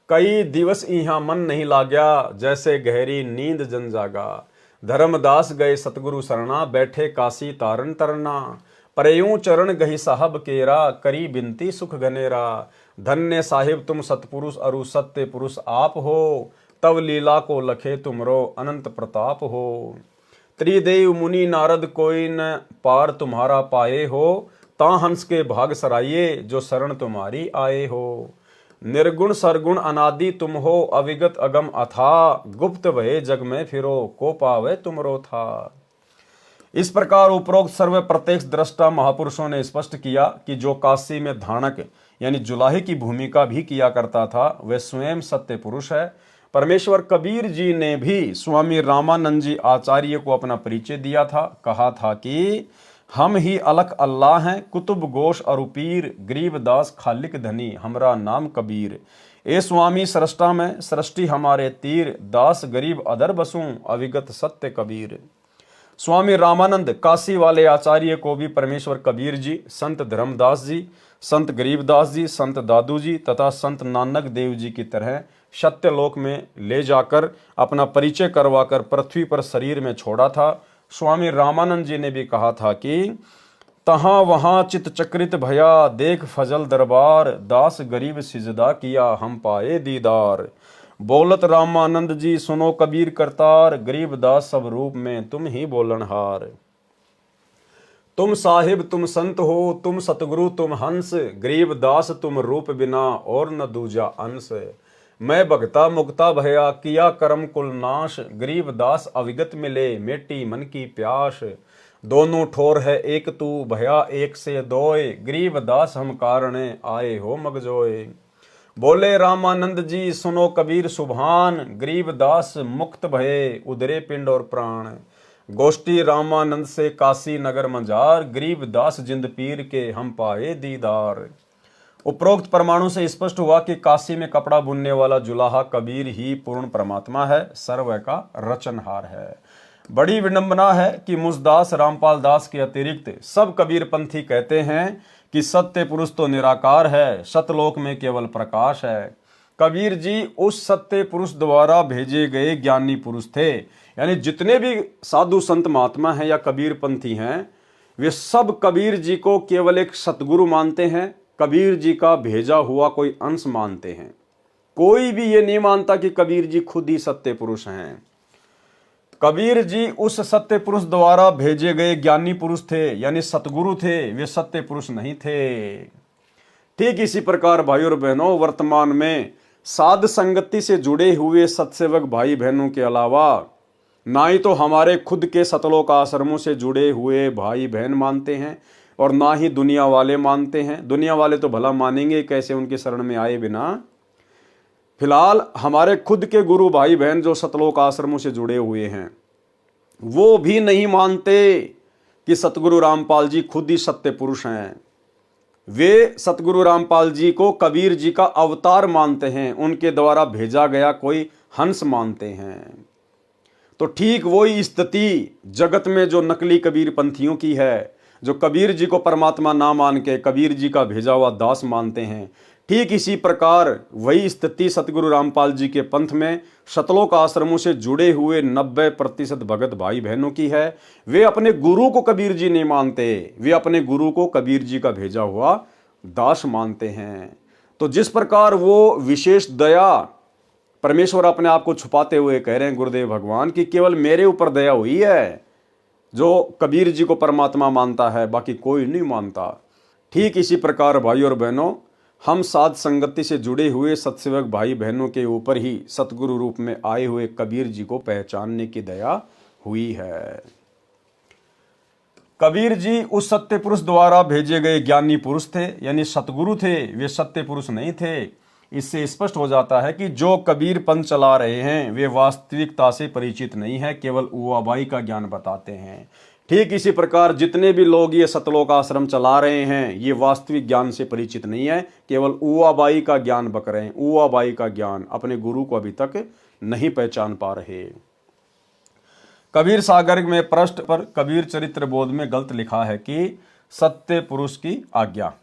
कई दिवस यहाँ मन नहीं लाग्या, जैसे गहरी नींद जन जागा। धर्मदास गए सतगुरु शरणा, बैठे काशी तारन तरना। परयूं चरण गही साहब केरा, करी बिनती सुख घनेरा। धन्य साहिब तुम सतपुरुष अरु सत्य पुरुष आप हो, तब लीला को लखे तुमरो अनंत प्रताप हो। त्रिदेव मुनि नारद कोई न पार तुम्हारा पाए हो, ता हंस के भाग सराइये जो शरण तुम्हारी आए हो। निर्गुण सरगुण अनादि तुम हो, अविगत अगम अथा, गुप्त भये जग में फिरो, को पावे तुमरो था। इस प्रकार उपरोक्त सर्व प्रत्यक्ष दृष्टा महापुरुषों ने स्पष्ट किया कि जो काशी में धानक यानी जुलाहे की भूमिका भी किया करता था वह स्वयं सत्य पुरुष है। परमेश्वर कबीर जी ने भी स्वामी रामानंद जी आचार्य को अपना परिचय दिया था। कहा था कि हम ही अलख अल्लाह हैं, कुतुब गोश अरुपीर, गरीबदास खालिक धनी, हमरा नाम कबीर। ए स्वामी सृष्टा में सृष्टि हमारे तीर, दास गरीब अदर बसूं, अविगत सत्य कबीर। स्वामी रामानंद काशी वाले आचार्य को भी परमेश्वर कबीर जी, संत धर्मदास जी, संत गरीबदास जी, संत दादू जी तथा संत नानक देव जी की तरह सत्यलोक में ले जाकर अपना परिचय करवाकर पृथ्वी पर शरीर में छोड़ा था। स्वामी रामानंद जी ने भी कहा था कि तहाँ वहाँ चित चक्रित भया, देख फजल दरबार, दास गरीब सिजदा किया, हम पाए दीदार। बोलत रामानंद जी सुनो कबीर करतार, गरीब दास सब रूप में तुम ही बोलनहार। तुम साहिब तुम संत हो, तुम सतगुरु तुम हंस, गरीब दास तुम रूप बिना और न दूजा अंश। मैं भगता मुक्ता भया, किया कर्म कुल नाश, गरीब दास अविगत मिले, मेटी मन की प्यास। दोनों ठोर है एक तू, भया एक से दोए, गरीब दास हम कारणे आए हो मगजोए। बोले रामानंद जी सुनो कबीर सुभान, गरीब दास मुक्त भये, उधरे पिंड और प्राण। गोष्ठी रामानंद से काशी नगर मंजार, गरीब दास जिंद पीर के हम पाए दीदार। उपरोक्त परमाणु से स्पष्ट हुआ कि काशी में कपड़ा बुनने वाला जुलाहा कबीर ही पूर्ण परमात्मा है, सर्व का रचनहार है। बड़ी विडंबना है कि मुझदास रामपाल दास के अतिरिक्त सब कबीर पंथी कहते हैं कि सत्य पुरुष तो निराकार है, सतलोक में केवल प्रकाश है। कबीर जी उस सत्य पुरुष द्वारा भेजे गए ज्ञानी पुरुष थे। यानी जितने भी साधु संत महात्मा हैं या कबीर पंथी हैं वे सब कबीर जी को केवल एक सतगुरु मानते हैं, कबीर जी का भेजा हुआ कोई अंश मानते हैं। कोई भी ये नहीं मानता कि कबीर जी खुद ही सत्य पुरुष हैं। कबीर जी उस सत्य पुरुष द्वारा भेजे गए ज्ञानी पुरुष थे, यानी सतगुरु थे, वे सत्य पुरुष नहीं थे। ठीक इसी प्रकार भाइयों और बहनों, वर्तमान में साध संगति से जुड़े हुए सत्सेवक भाई बहनों के अलावा ना ही तो हमारे खुद के सतलोक आश्रमों से जुड़े हुए भाई बहन मानते हैं और ना ही दुनिया वाले मानते हैं। दुनिया वाले तो भला मानेंगे कैसे उनके शरण में आए बिना। फिलहाल हमारे खुद के गुरु भाई बहन जो सतलोक आश्रमों से जुड़े हुए हैं वो भी नहीं मानते कि सतगुरु रामपाल जी खुद ही सत्य पुरुष हैं। वे सतगुरु रामपाल जी को कबीर जी का अवतार मानते हैं, उनके द्वारा भेजा गया कोई हंस मानते हैं। तो ठीक वही स्थिति जगत में जो नकली कबीर पंथियों की है, जो कबीर जी को परमात्मा ना मान के कबीर जी का भेजा हुआ दास मानते हैं, ठीक इसी प्रकार वही स्थिति सतगुरु रामपाल जी के पंथ में सतलोक आश्रमों से जुड़े हुए 90% भगत भाई बहनों की है। वे अपने गुरु को कबीर जी नहीं मानते, वे अपने गुरु को कबीर जी का भेजा हुआ दास मानते हैं। तो जिस प्रकार वो विशेष दया परमेश्वर अपने आप को छुपाते हुए कह रहे हैं गुरुदेव भगवान कि केवल मेरे ऊपर दया हुई है, जो कबीर जी को परमात्मा मानता है बाकी कोई नहीं मानता। ठीक इसी प्रकार भाइयों और बहनों, हम साध संगति से जुड़े हुए सत्सेवक भाई बहनों के ऊपर ही सतगुरु रूप में आए हुए कबीर जी को पहचानने की दया हुई है। कबीर जी उस सत्य पुरुष द्वारा भेजे गए ज्ञानी पुरुष थे, यानी सतगुरु थे, वे सत्य पुरुष नहीं थे। इससे स्पष्ट हो जाता है कि जो कबीर पंथ चला रहे हैं वे वास्तविकता से परिचित नहीं है, केवल उवाबाई का ज्ञान बताते हैं। ठीक इसी प्रकार जितने भी लोग ये सतलोक आश्रम चला रहे हैं ये वास्तविक ज्ञान से परिचित नहीं है, केवल उवाबाई का ज्ञान बक रहे हैं। उवाबाई का ज्ञान, अपने गुरु को अभी तक नहीं पहचान पा रहे। कबीर सागर में पृष्ठ पर कबीर चरित्र बोध में गलत लिखा है कि सत्य पुरुष की आज्ञा।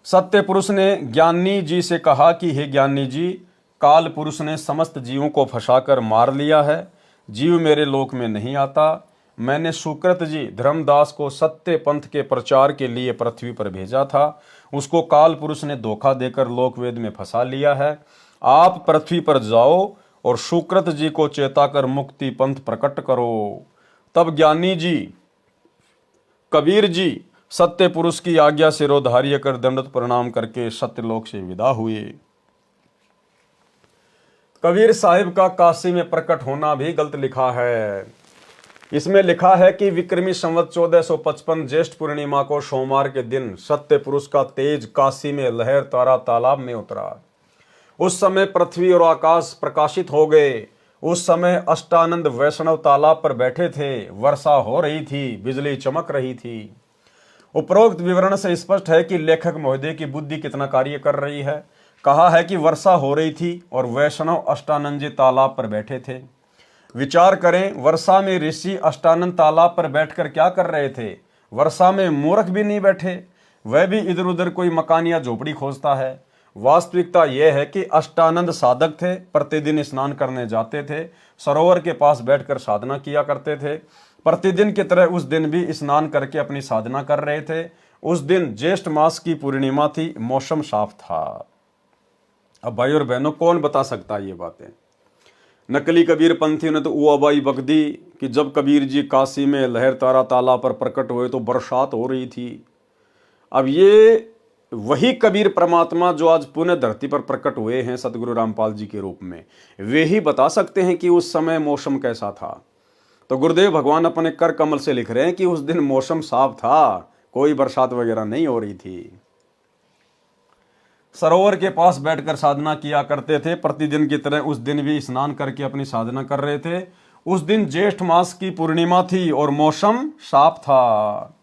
सत्य पुरुष ने ज्ञानी जी से कहा कि हे ज्ञानी जी, काल पुरुष ने समस्त जीवों को फंसाकर मार लिया है, जीव मेरे लोक में नहीं आता। मैंने सुकृत जी धर्मदास को सत्य पंथ के प्रचार के लिए पृथ्वी पर भेजा था, उसको काल पुरुष ने धोखा देकर लोकवेद में फंसा लिया है। आप पृथ्वी पर जाओ और सुकृत जी को चेताकर मुक्ति पंथ प्रकट करो। तब ज्ञानी जी कबीर जी सत्य पुरुष की आज्ञा सिरोधार्य कर दंडवत प्रणाम करके सत्यलोक से विदा हुए। कबीर साहिब का काशी में प्रकट होना भी गलत लिखा है। इसमें लिखा है कि विक्रमी संवत 1455 ज्येष्ठ पूर्णिमा को सोमवार के दिन सत्य पुरुष का तेज काशी में लहर तारा तालाब में उतरा। उस समय पृथ्वी और आकाश प्रकाशित हो गए। उस समय अष्टानंद वैष्णव तालाब पर बैठे थे। वर्षा हो रही थी, बिजली चमक रही थी। उपरोक्त विवरण से स्पष्ट है कि लेखक महोदय की बुद्धि कितना कार्य कर रही है। कहा है कि वर्षा हो रही थी और वैष्णव अष्टानंद जी तालाब पर बैठे थे। विचार करें, वर्षा में ऋषि अष्टानंद तालाब पर बैठकर क्या कर रहे थे। वर्षा में मूर्ख भी नहीं बैठे, वह भी इधर उधर कोई मकान या झोपड़ी खोजता है। वास्तविकता यह है कि अष्टानंद साधक थे, प्रतिदिन स्नान करने जाते थे, सरोवर के पास बैठकर साधना किया करते थे। प्रतिदिन की तरह उस दिन भी स्नान करके अपनी साधना कर रहे थे। उस दिन ज्येष्ठ मास की पूर्णिमा थी, मौसम साफ था। अब भाई और बहनों, कौन बता सकता है ये बातें। नकली कबीर पंथियों ने तो उबाई बक दी कि जब कबीर जी काशी में लहर तारा तालाब पर प्रकट हुए तो बरसात हो रही थी। अब ये वही कबीर परमात्मा जो आज पुण्य धरती पर प्रकट हुए हैं सतगुरु रामपाल जी के रूप में, वे ही बता सकते हैं कि उस समय मौसम कैसा था। तो गुरुदेव भगवान अपने कर कमल से लिख रहे हैं कि उस दिन मौसम साफ था, कोई बरसात वगैरह नहीं हो रही थी। सरोवर के पास बैठकर साधना किया करते थे, प्रतिदिन की तरह उस दिन भी स्नान करके अपनी साधना कर रहे थे। उस दिन ज्येष्ठ मास की पूर्णिमा थी और मौसम साफ था।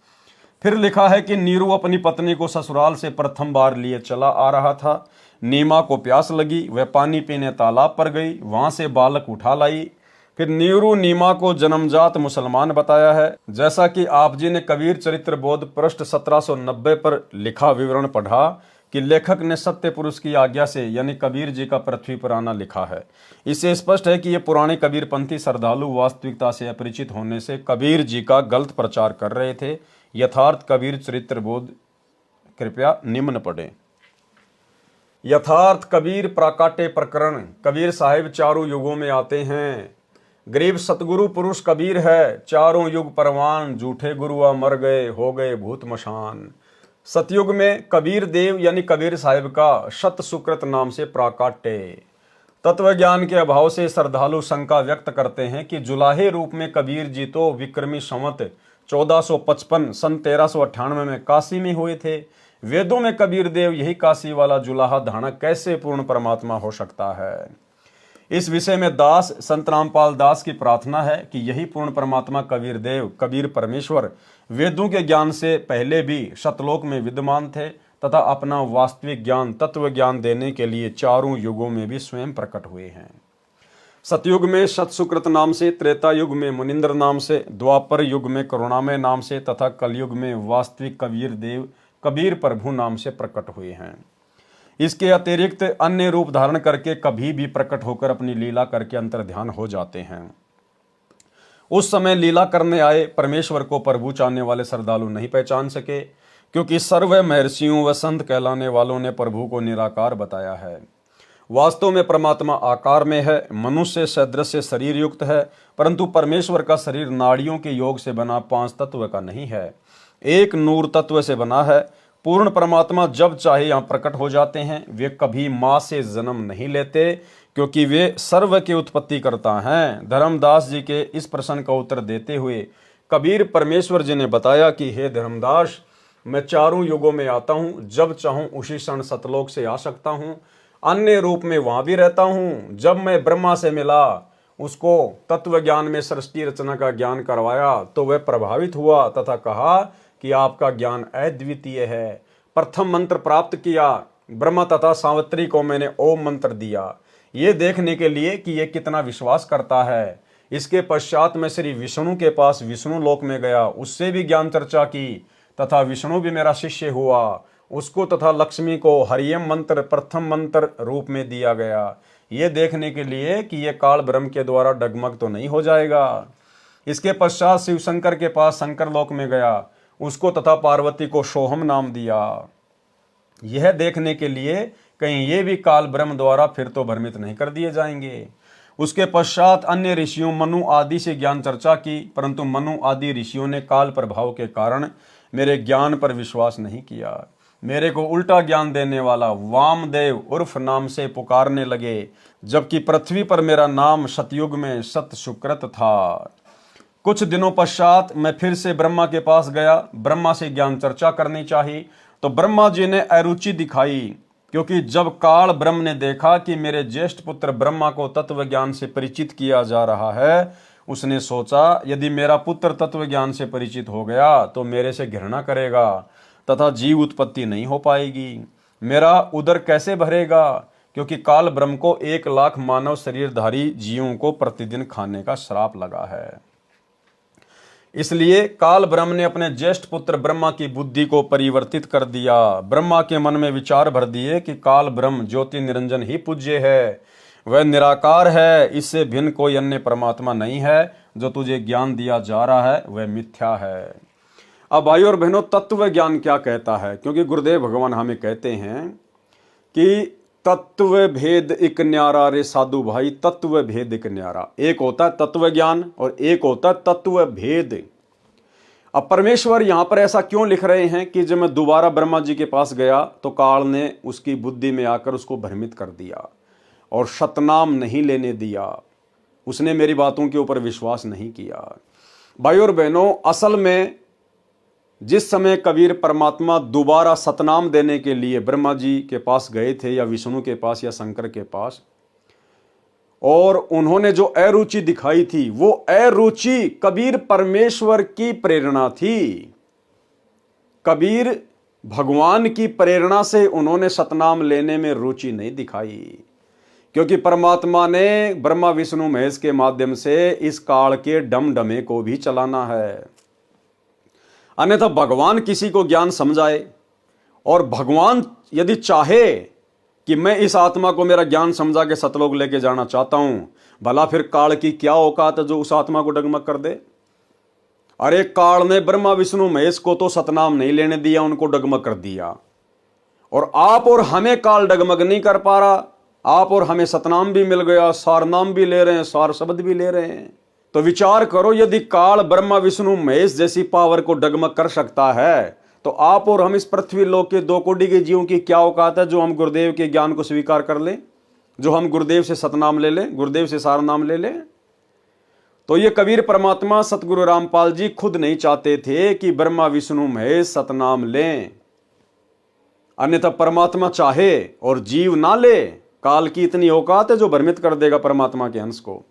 फिर लिखा है कि नीरू अपनी पत्नी को ससुराल से प्रथम बार लिए चला आ रहा था। नीमा को प्यास लगी, वह पानी पीने तालाब पर गई, वहां से बालक उठा लाई। फिर नीरू नीमा को जन्मजात मुसलमान बताया है। जैसा कि आप जी ने कबीर चरित्र बोध पृष्ठ 1790 पर लिखा विवरण पढ़ा कि लेखक ने सत्य पुरुष की आज्ञा से यानी कबीर जी का पृथ्वी पर आना लिखा है। इससे स्पष्ट है कि ये पुराने कबीरपंथी श्रद्धालु वास्तविकता से अपरिचित होने से कबीर जी का गलत प्रचार कर रहे थे। यथार्थ कबीर चरित्र बोध कृपया निम्न पढ़ें। यथार्थ कबीर प्राकाटे प्रकरण। कबीर साहिब चारों युगों में आते हैं। गरीब सतगुरु पुरुष कबीर है। चारों युग परवान, झूठे गुरुआ मर गए, हो गए भूत मशान। सतयुग में कबीर देव यानी कबीर साहिब का शत सुकृत नाम से प्राकाट्य। तत्व ज्ञान के अभाव से श्रद्धालु शंका व्यक्त करते हैं कि जुलाहे रूप में कबीर जी तो विक्रमी संवत 1455 सन 1398 में काशी में हुए थे। वेदों में कबीर देव यही काशी वाला जुलाहा धाणक कैसे पूर्ण परमात्मा हो सकता है। इस विषय में दास संत रामपाल दास की प्रार्थना है कि यही पूर्ण परमात्मा कबीर देव कबीर परमेश्वर वेदों के ज्ञान से पहले भी सतलोक में विद्यमान थे तथा अपना वास्तविक ज्ञान तत्व ज्ञान देने के लिए चारों युगों में भी स्वयं प्रकट हुए हैं। सतयुग में सतसुकृत नाम से, त्रेता युग में मुनिंद्र नाम से, द्वापर युग में करुणामय नाम से तथा कलयुग में वास्तविक कबीर देव कबीर प्रभु नाम से प्रकट हुए हैं। इसके अतिरिक्त अन्य रूप धारण करके कभी भी प्रकट होकर अपनी लीला करके अंतर्ध्यान हो जाते हैं। उस समय लीला करने आए परमेश्वर को प्रभु चाहने वाले श्रद्धालु नहीं पहचान सके, क्योंकि सर्व महर्षियों व संत कहलाने वालों ने प्रभु को निराकार बताया है। वास्तव में परमात्मा आकार में है, मनुष्य सदृश शरीर युक्त है, परंतु परमेश्वर का शरीर नाड़ियों के योग से बना 5 तत्व का नहीं है, एक नूर तत्व से बना है। पूर्ण परमात्मा जब चाहे यहाँ प्रकट हो जाते हैं। वे कभी माँ से जन्म नहीं लेते, क्योंकि वे सर्व के उत्पत्ति करता हैं। धर्मदास जी के इस प्रश्न का उत्तर देते हुए कबीर परमेश्वर जी ने बताया कि हे धर्मदास, मैं चारों युगों में आता हूँ, जब चाहूँ उसी क्षण सतलोक से आ सकता हूँ, अन्य रूप में वहाँ भी रहता हूँ। जब मैं ब्रह्मा से मिला, उसको तत्व ज्ञान में सृष्टि रचना का ज्ञान करवाया तो वह प्रभावित हुआ तथा कहा कि आपका ज्ञान अद्वितीय है। प्रथम मंत्र प्राप्त किया, ब्रह्मा तथा सावित्री को मैंने ओम मंत्र दिया, ये देखने के लिए कि ये कितना विश्वास करता है। इसके पश्चात मैं श्री विष्णु के पास विष्णु लोक में गया, उससे भी ज्ञान चर्चा की तथा विष्णु भी मेरा शिष्य हुआ। उसको तथा लक्ष्मी को हरियम मंत्र प्रथम मंत्र रूप में दिया गया, ये देखने के लिए कि ये काल ब्रह्म के द्वारा डगमग तो नहीं हो जाएगा। इसके पश्चात शिव शंकर के पास शंकर लोक में गया, उसको तथा पार्वती को सोहम नाम दिया, यह देखने के लिए कहीं ये भी काल ब्रह्म द्वारा फिर तो भ्रमित नहीं कर दिए जाएंगे। उसके पश्चात अन्य ऋषियों मनु आदि से ज्ञान चर्चा की, परंतु मनु आदि ऋषियों ने काल प्रभाव के कारण मेरे ज्ञान पर विश्वास नहीं किया। मेरे को उल्टा ज्ञान देने वाला वामदेव उर्फ नाम से पुकारने लगे, जबकि पृथ्वी पर मेरा नाम सतयुग में सत सुकृत था। कुछ दिनों पश्चात मैं फिर से ब्रह्मा के पास गया। ब्रह्मा से ज्ञान चर्चा करनी चाहिए, तो ब्रह्मा जी ने अरुचि दिखाई, क्योंकि जब काल ब्रह्म ने देखा कि मेरे ज्येष्ठ पुत्र ब्रह्मा को तत्व ज्ञान से परिचित किया जा रहा है, उसने सोचा यदि मेरा पुत्र तत्व ज्ञान से परिचित हो गया तो मेरे से घृणा करेगा तथा जीव उत्पत्ति नहीं हो पाएगी। मेरा उदर कैसे भरेगा, क्योंकि काल ब्रह्म को 1,00,000 मानव शरीरधारी जीवों को प्रतिदिन खाने का श्राप लगा है। इसलिए काल ब्रह्म ने अपने ज्येष्ठ पुत्र ब्रह्मा की बुद्धि को परिवर्तित कर दिया। ब्रह्मा के मन में विचार भर दिए कि काल ब्रह्म ज्योति निरंजन ही पूज्य है, वह निराकार है, इससे भिन्न कोई अन्य परमात्मा नहीं है। जो तुझे ज्ञान दिया जा रहा है वह मिथ्या है। अब भाई और बहनों, तत्व ज्ञान क्या कहता है? क्योंकि गुरुदेव भगवान हमें कहते हैं कि तत्व भेद इक न्यारा रे साधु भाई, तत्व भेद इक न्यारा। एक होता है तत्व ज्ञान और एक होता है तत्व भेद। अब परमेश्वर यहां पर ऐसा क्यों लिख रहे हैं कि जब मैं दोबारा ब्रह्मा जी के पास गया तो काल ने उसकी बुद्धि में आकर उसको भ्रमित कर दिया और सतनाम नहीं लेने दिया। उसने मेरी बातों के ऊपर विश्वास नहीं किया। भाई और बहनों, असल में जिस समय कबीर परमात्मा दोबारा सतनाम देने के लिए ब्रह्मा जी के पास गए थे, या विष्णु के पास या शंकर के पास, और उन्होंने जो अरुचि दिखाई थी, वो अरुचि कबीर परमेश्वर की प्रेरणा थी। कबीर भगवान की प्रेरणा से उन्होंने सतनाम लेने में रुचि नहीं दिखाई, क्योंकि परमात्मा ने ब्रह्मा विष्णु महेश के माध्यम से इस काल के डमडमे को भी चलाना है। अन्यथा भगवान किसी को ज्ञान समझाए, और भगवान यदि चाहे कि मैं इस आत्मा को मेरा ज्ञान समझा के सतलोक लेके जाना चाहता हूं, भला फिर काल की क्या औकात है जो उस आत्मा को डगमग कर दे? अरे काल ने ब्रह्मा विष्णु महेश को तो सतनाम नहीं लेने दिया, उनको डगमग कर दिया। और आप और हमें काल डगमग नहीं कर पा रहा। आप और हमें सतनाम भी मिल गया, सार नाम भी ले रहे हैं, सार शब्द भी ले रहे हैं। तो विचार करो, यदि काल ब्रह्मा विष्णु महेश जैसी पावर को डगमग कर सकता है, तो आप और हम इस पृथ्वी लोक के 2 कोटि के जीवों की क्या औकात है जो हम गुरुदेव के ज्ञान को स्वीकार कर लें, जो हम गुरुदेव से सतनाम ले लें, गुरुदेव से सार नाम ले लें? तो ये कबीर परमात्मा सतगुरु रामपाल जी खुद नहीं चाहते थे कि ब्रह्मा विष्णु महेश सतनाम लें। अन्यथा परमात्मा चाहे और जीव ना ले, काल की इतनी औकात है जो भ्रमित कर देगा परमात्मा के अंश को।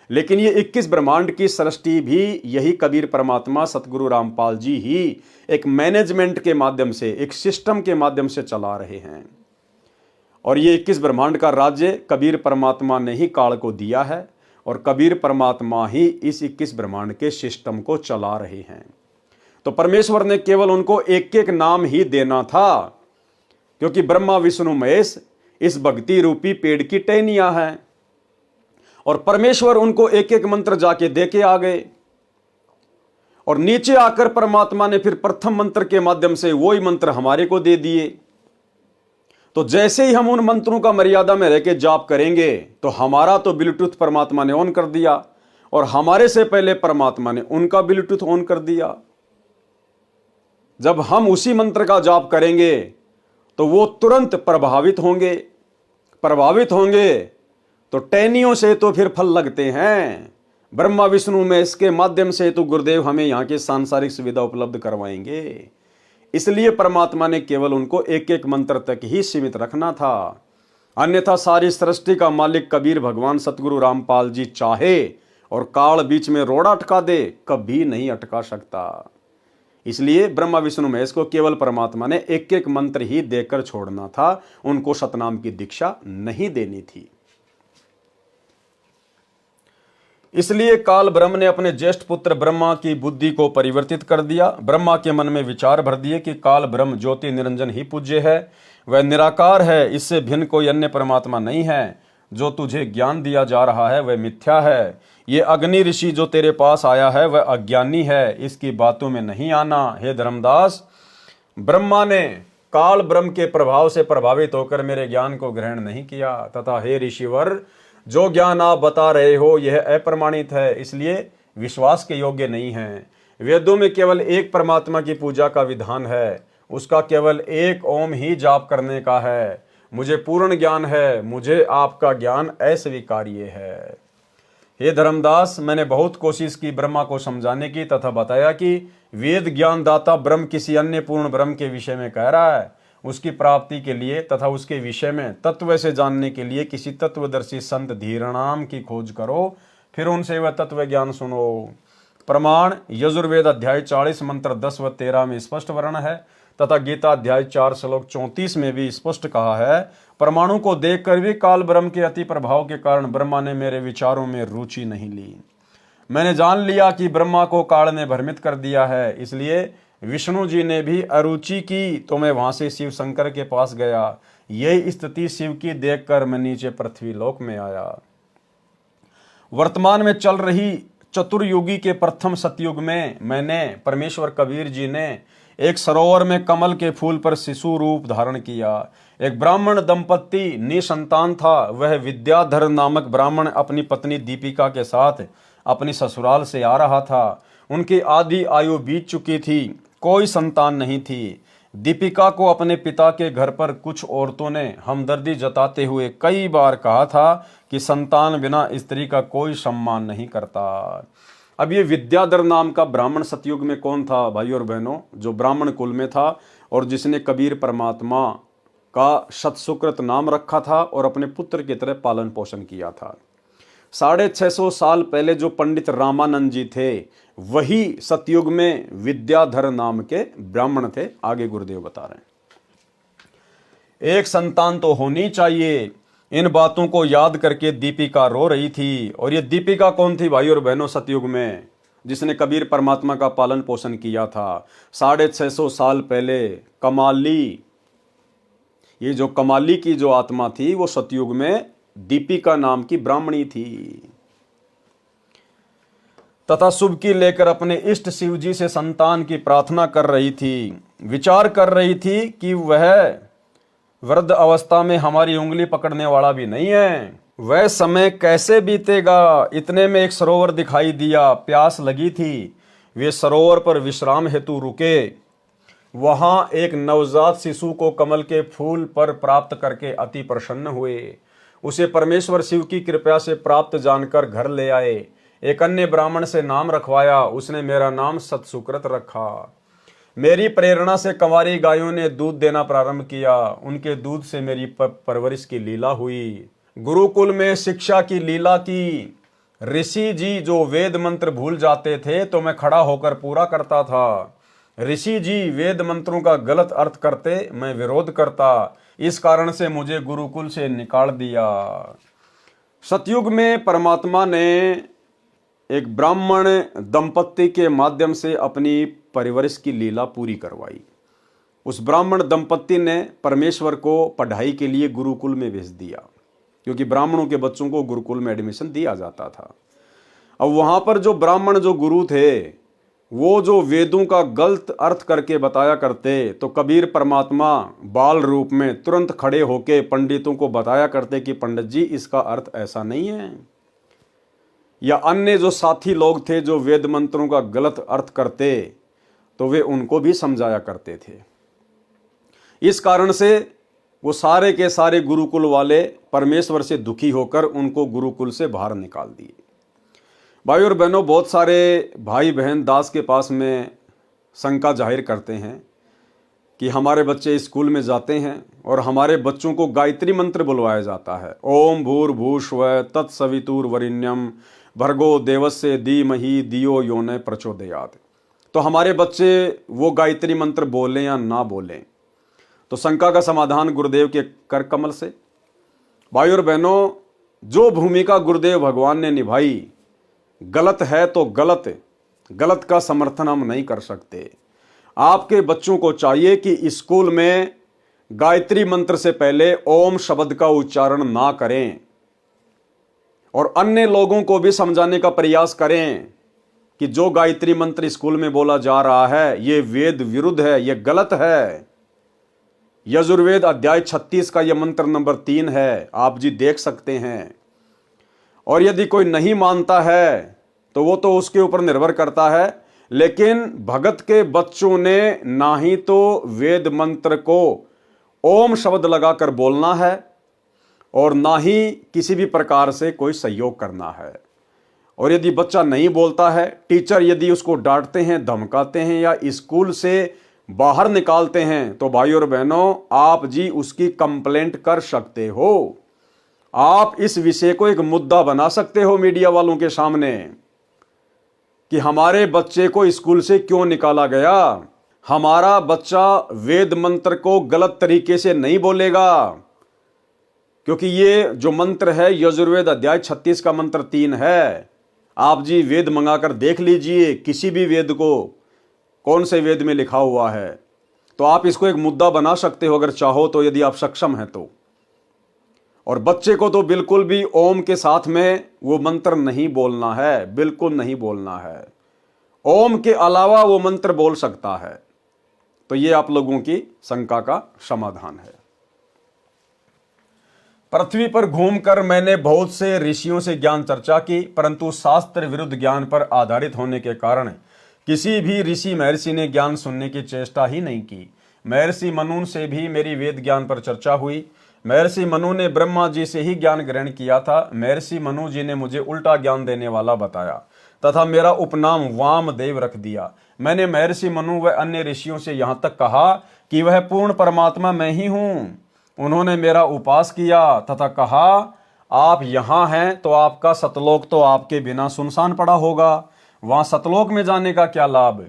लेकिन ये 21 ब्रह्मांड की सृष्टि भी यही कबीर परमात्मा सतगुरु रामपाल जी ही एक मैनेजमेंट के माध्यम से, एक सिस्टम के माध्यम से चला रहे हैं। और ये 21 ब्रह्मांड का राज्य कबीर परमात्मा ने ही काल को दिया है, और कबीर परमात्मा ही इस 21 ब्रह्मांड के सिस्टम को चला रहे हैं। तो परमेश्वर ने केवल उनको एक एक नाम ही देना था, क्योंकि ब्रह्मा विष्णु महेश इस भक्ति रूपी पेड़ की टहनियां हैं, और परमेश्वर उनको एक एक मंत्र जाके दे के आ गए। और नीचे आकर परमात्मा ने फिर प्रथम मंत्र के माध्यम से वही मंत्र हमारे को दे दिए। तो जैसे ही हम उन मंत्रों का मर्यादा में रह के जाप करेंगे, तो हमारा तो ब्लूटूथ परमात्मा ने ऑन कर दिया, और हमारे से पहले परमात्मा ने उनका ब्लूटूथ ऑन कर दिया। जब हम उसी मंत्र का जाप करेंगे तो वो तुरंत प्रभावित होंगे तो टहनियों से तो फिर फल लगते हैं। ब्रह्मा विष्णु में इसके माध्यम से तो गुरुदेव हमें यहाँ के सांसारिक सुविधा उपलब्ध करवाएंगे। इसलिए परमात्मा ने केवल उनको एक एक मंत्र तक ही सीमित रखना था। अन्यथा सारी सृष्टि का मालिक कबीर भगवान सतगुरु रामपाल जी चाहे और काल बीच में रोड़ा अटका दे, कभी नहीं अटका सकता। इसलिए ब्रह्मा विष्णु महेश को केवल परमात्मा ने एक एक मंत्र ही देकर छोड़ना था, उनको सतनाम की दीक्षा नहीं देनी थी। इसलिए काल ब्रह्म ने अपने ज्येष्ठ पुत्र ब्रह्मा की बुद्धि को परिवर्तित कर दिया। ब्रह्मा के मन में विचार भर दिए कि काल ब्रह्म ज्योति निरंजन ही पूज्य है, वह निराकार है, इससे भिन्न कोई अन्य परमात्मा नहीं है। जो तुझे ज्ञान दिया जा रहा है वह मिथ्या है। ये अग्नि ऋषि जो तेरे पास आया है वह अज्ञानी है, इसकी बातों में नहीं आना। हे धर्मदास, ब्रह्मा ने काल ब्रह्म के प्रभाव से प्रभावित होकर मेरे ज्ञान को ग्रहण नहीं किया, तथा हे ऋषिवर, जो ज्ञान आप बता रहे हो यह अप्रमाणित है, इसलिए विश्वास के योग्य नहीं है। वेदों में केवल एक परमात्मा की पूजा का विधान है, उसका केवल एक ओम ही जाप करने का है। मुझे पूर्ण ज्ञान है, मुझे आपका ज्ञान अस्वीकार्य है। हे धर्मदास, मैंने बहुत कोशिश की ब्रह्मा को समझाने की तथा बताया कि वेद ज्ञानदाता ब्रह्म किसी अन्य पूर्ण ब्रह्म के विषय में कह रहा है। उसकी प्राप्ति के लिए तथा उसके विषय में तत्व से जानने के लिए किसी तत्वदर्शी संत धीरणाम की खोज करो, फिर उनसे वह तत्व ज्ञान सुनो। प्रमाण यजुर्वेद अध्याय 40 मंत्र 10 व 13 में स्पष्ट वर्ण है तथा गीता अध्याय 4 श्लोक 34 में भी स्पष्ट कहा है। परमाणु को देखकर भी काल ब्रह्म के अति प्रभाव के कारण ब्रह्मा ने मेरे विचारों में रुचि नहीं ली। मैंने जान लिया कि ब्रह्मा को काल ने भ्रमित कर दिया है, इसलिए विष्णु जी ने भी अरुचि की तो मैं वहां से शिव शंकर के पास गया। यही स्थिति शिव की देखकर मैं नीचे पृथ्वी लोक में आया। वर्तमान में चल रही चतुर्युगी के प्रथम सतयुग में मैंने परमेश्वर कबीर जी ने एक सरोवर में कमल के फूल पर शिशु रूप धारण किया। एक ब्राह्मण दंपत्ति निसंतान था। वह विद्याधर नामक ब्राह्मण अपनी पत्नी दीपिका के साथ अपनी ससुराल से आ रहा था। उनकी आधी आयु बीत चुकी थी, कोई संतान नहीं थी। दीपिका को अपने पिता के घर पर कुछ औरतों ने हमदर्दी जताते हुए कई बार कहा था कि संतान बिना स्त्री का कोई सम्मान नहीं करता। अब ये विद्याधर नाम का ब्राह्मण सतयुग में कौन था भाई और बहनों? जो ब्राह्मण कुल में था और जिसने कबीर परमात्मा का सतसुकृत नाम रखा था और अपने पुत्र की तरह पालन पोषण किया था। 650 साल पहले जो पंडित रामानंद जी थे वही सतयुग में विद्याधर नाम के ब्राह्मण थे। आगे गुरुदेव बता रहे हैं, एक संतान तो होनी चाहिए। इन बातों को याद करके दीपिका रो रही थी। और ये दीपिका कौन थी भाई और बहनों? सतयुग में जिसने कबीर परमात्मा का पालन पोषण किया था 650 साल पहले। कमाली, ये जो कमाली की जो आत्मा थी वो सतयुग में दीपिका नाम की ब्राह्मणी थी तथा शुभ की लेकर अपने इष्ट शिव जी से संतान की प्रार्थना कर रही थी। विचार कर रही थी कि वह वृद्ध अवस्था में हमारी उंगली पकड़ने वाला भी नहीं है, वह समय कैसे बीतेगा। इतने में एक सरोवर दिखाई दिया, प्यास लगी थी। वे सरोवर पर विश्राम हेतु रुके। वहां एक नवजात शिशु को कमल के फूल पर प्राप्त करके अति प्रसन्न हुए। उसे परमेश्वर शिव की कृपा से प्राप्त जानकर घर ले आए। एक अन्य ब्राह्मण से नाम रखवाया, उसने मेरा नाम सतसुकृत रखा। मेरी प्रेरणा से कंवारी गायों ने दूध देना प्रारंभ किया। उनके दूध से मेरी परवरिश की लीला हुई। गुरुकुल में शिक्षा की लीला की। ऋषि जी जो वेद मंत्र भूल जाते थे तो मैं खड़ा होकर पूरा करता था। ऋषि जी वेद मंत्रों का गलत अर्थ करते, मैं विरोध करता। इस कारण से मुझे गुरुकुल से निकाल दिया। सतयुग में परमात्मा ने एक ब्राह्मण दंपत्ति के माध्यम से अपनी परिवरिश की लीला पूरी करवाई। उस ब्राह्मण दंपत्ति ने परमेश्वर को पढ़ाई के लिए गुरुकुल में भेज दिया, क्योंकि ब्राह्मणों के बच्चों को गुरुकुल में एडमिशन दिया जाता था। अब वहां पर जो ब्राह्मण जो गुरु थे वो जो वेदों का गलत अर्थ करके बताया करते, तो कबीर परमात्मा बाल रूप में तुरंत खड़े होके पंडितों को बताया करते कि पंडित जी इसका अर्थ ऐसा नहीं है। या अन्य जो साथी लोग थे जो वेद मंत्रों का गलत अर्थ करते तो वे उनको भी समझाया करते थे। इस कारण से वो सारे के सारे गुरुकुल वाले परमेश्वर से दुखी होकर उनको गुरुकुल से बाहर निकाल दिए। भाई और बहनों, बहुत सारे भाई बहन दास के पास में शंका जाहिर करते हैं कि हमारे बच्चे स्कूल में जाते हैं और हमारे बच्चों को गायत्री मंत्र बुलवाया जाता है। ओम भूर्भुवस्सुवः तत्सवितुर्वरेण्यं भर्गो देवस्य धीमहि धियो यो न प्रचोदयात्। तो हमारे बच्चे वो गायत्री मंत्र बोलें या ना बोलें, तो शंका का समाधान गुरुदेव के कर कमल से। भाई और बहनों, जो भूमिका गुरुदेव भगवान ने निभाई गलत है तो गलत, गलत का समर्थन हम नहीं कर सकते। आपके बच्चों को चाहिए कि स्कूल में गायत्री मंत्र से पहले ओम शब्द का उच्चारण ना करें और अन्य लोगों को भी समझाने का प्रयास करें कि जो गायत्री मंत्र स्कूल में बोला जा रहा है ये वेद विरुद्ध है, ये गलत है। यजुर्वेद अध्याय 36 का यह मंत्र नंबर 3 है, आप जी देख सकते हैं। और यदि कोई नहीं मानता है तो वो तो उसके ऊपर निर्भर करता है, लेकिन भगत के बच्चों ने ना ही तो वेद मंत्र को ओम शब्द लगाकर बोलना है और ना ही किसी भी प्रकार से कोई सहयोग करना है। और यदि बच्चा नहीं बोलता है, टीचर यदि उसको डांटते हैं, धमकाते हैं या स्कूल से बाहर निकालते हैं, तो भाई और बहनों, आप जी उसकी कंप्लेंट कर सकते हो। आप इस विषय को एक मुद्दा बना सकते हो मीडिया वालों के सामने कि हमारे बच्चे को स्कूल से क्यों निकाला गया। हमारा बच्चा वेद मंत्र को गलत तरीके से नहीं बोलेगा, क्योंकि ये जो मंत्र है यजुर्वेद अध्याय 36 का मंत्र 3 है। आप जी वेद मंगाकर देख लीजिए, किसी भी वेद को, कौन से वेद में लिखा हुआ है, तो आप इसको एक मुद्दा बना सकते हो अगर चाहो तो, यदि आप सक्षम हैं तो। और बच्चे को तो बिल्कुल भी ओम के साथ में वो मंत्र नहीं बोलना है, बिल्कुल नहीं बोलना है। ओम के अलावा वो मंत्र बोल सकता है। तो ये आप लोगों की शंका का समाधान है। पृथ्वी पर घूमकर मैंने बहुत से ऋषियों से ज्ञान चर्चा की, परंतु शास्त्र विरुद्ध ज्ञान पर आधारित होने के कारण किसी भी ऋषि महर्षि ने ज्ञान सुनने की चेष्टा ही नहीं की। महर्षि मनु से भी मेरी वेद ज्ञान पर चर्चा हुई। महर्षि मनु ने ब्रह्मा जी से ही ज्ञान ग्रहण किया था। महर्षि मनु जी ने मुझे उल्टा ज्ञान देने वाला बताया तथा मेरा उपनाम वामदेव रख दिया। मैंने महर्षि मनु व अन्य ऋषियों से यहाँ तक कहा कि वह पूर्ण परमात्मा मैं ही हूँ। उन्होंने मेरा उपास किया तथा कहा, आप यहाँ हैं तो आपका सतलोक तो आपके बिना सुनसान पड़ा होगा। वहां सतलोक में जाने का क्या लाभ,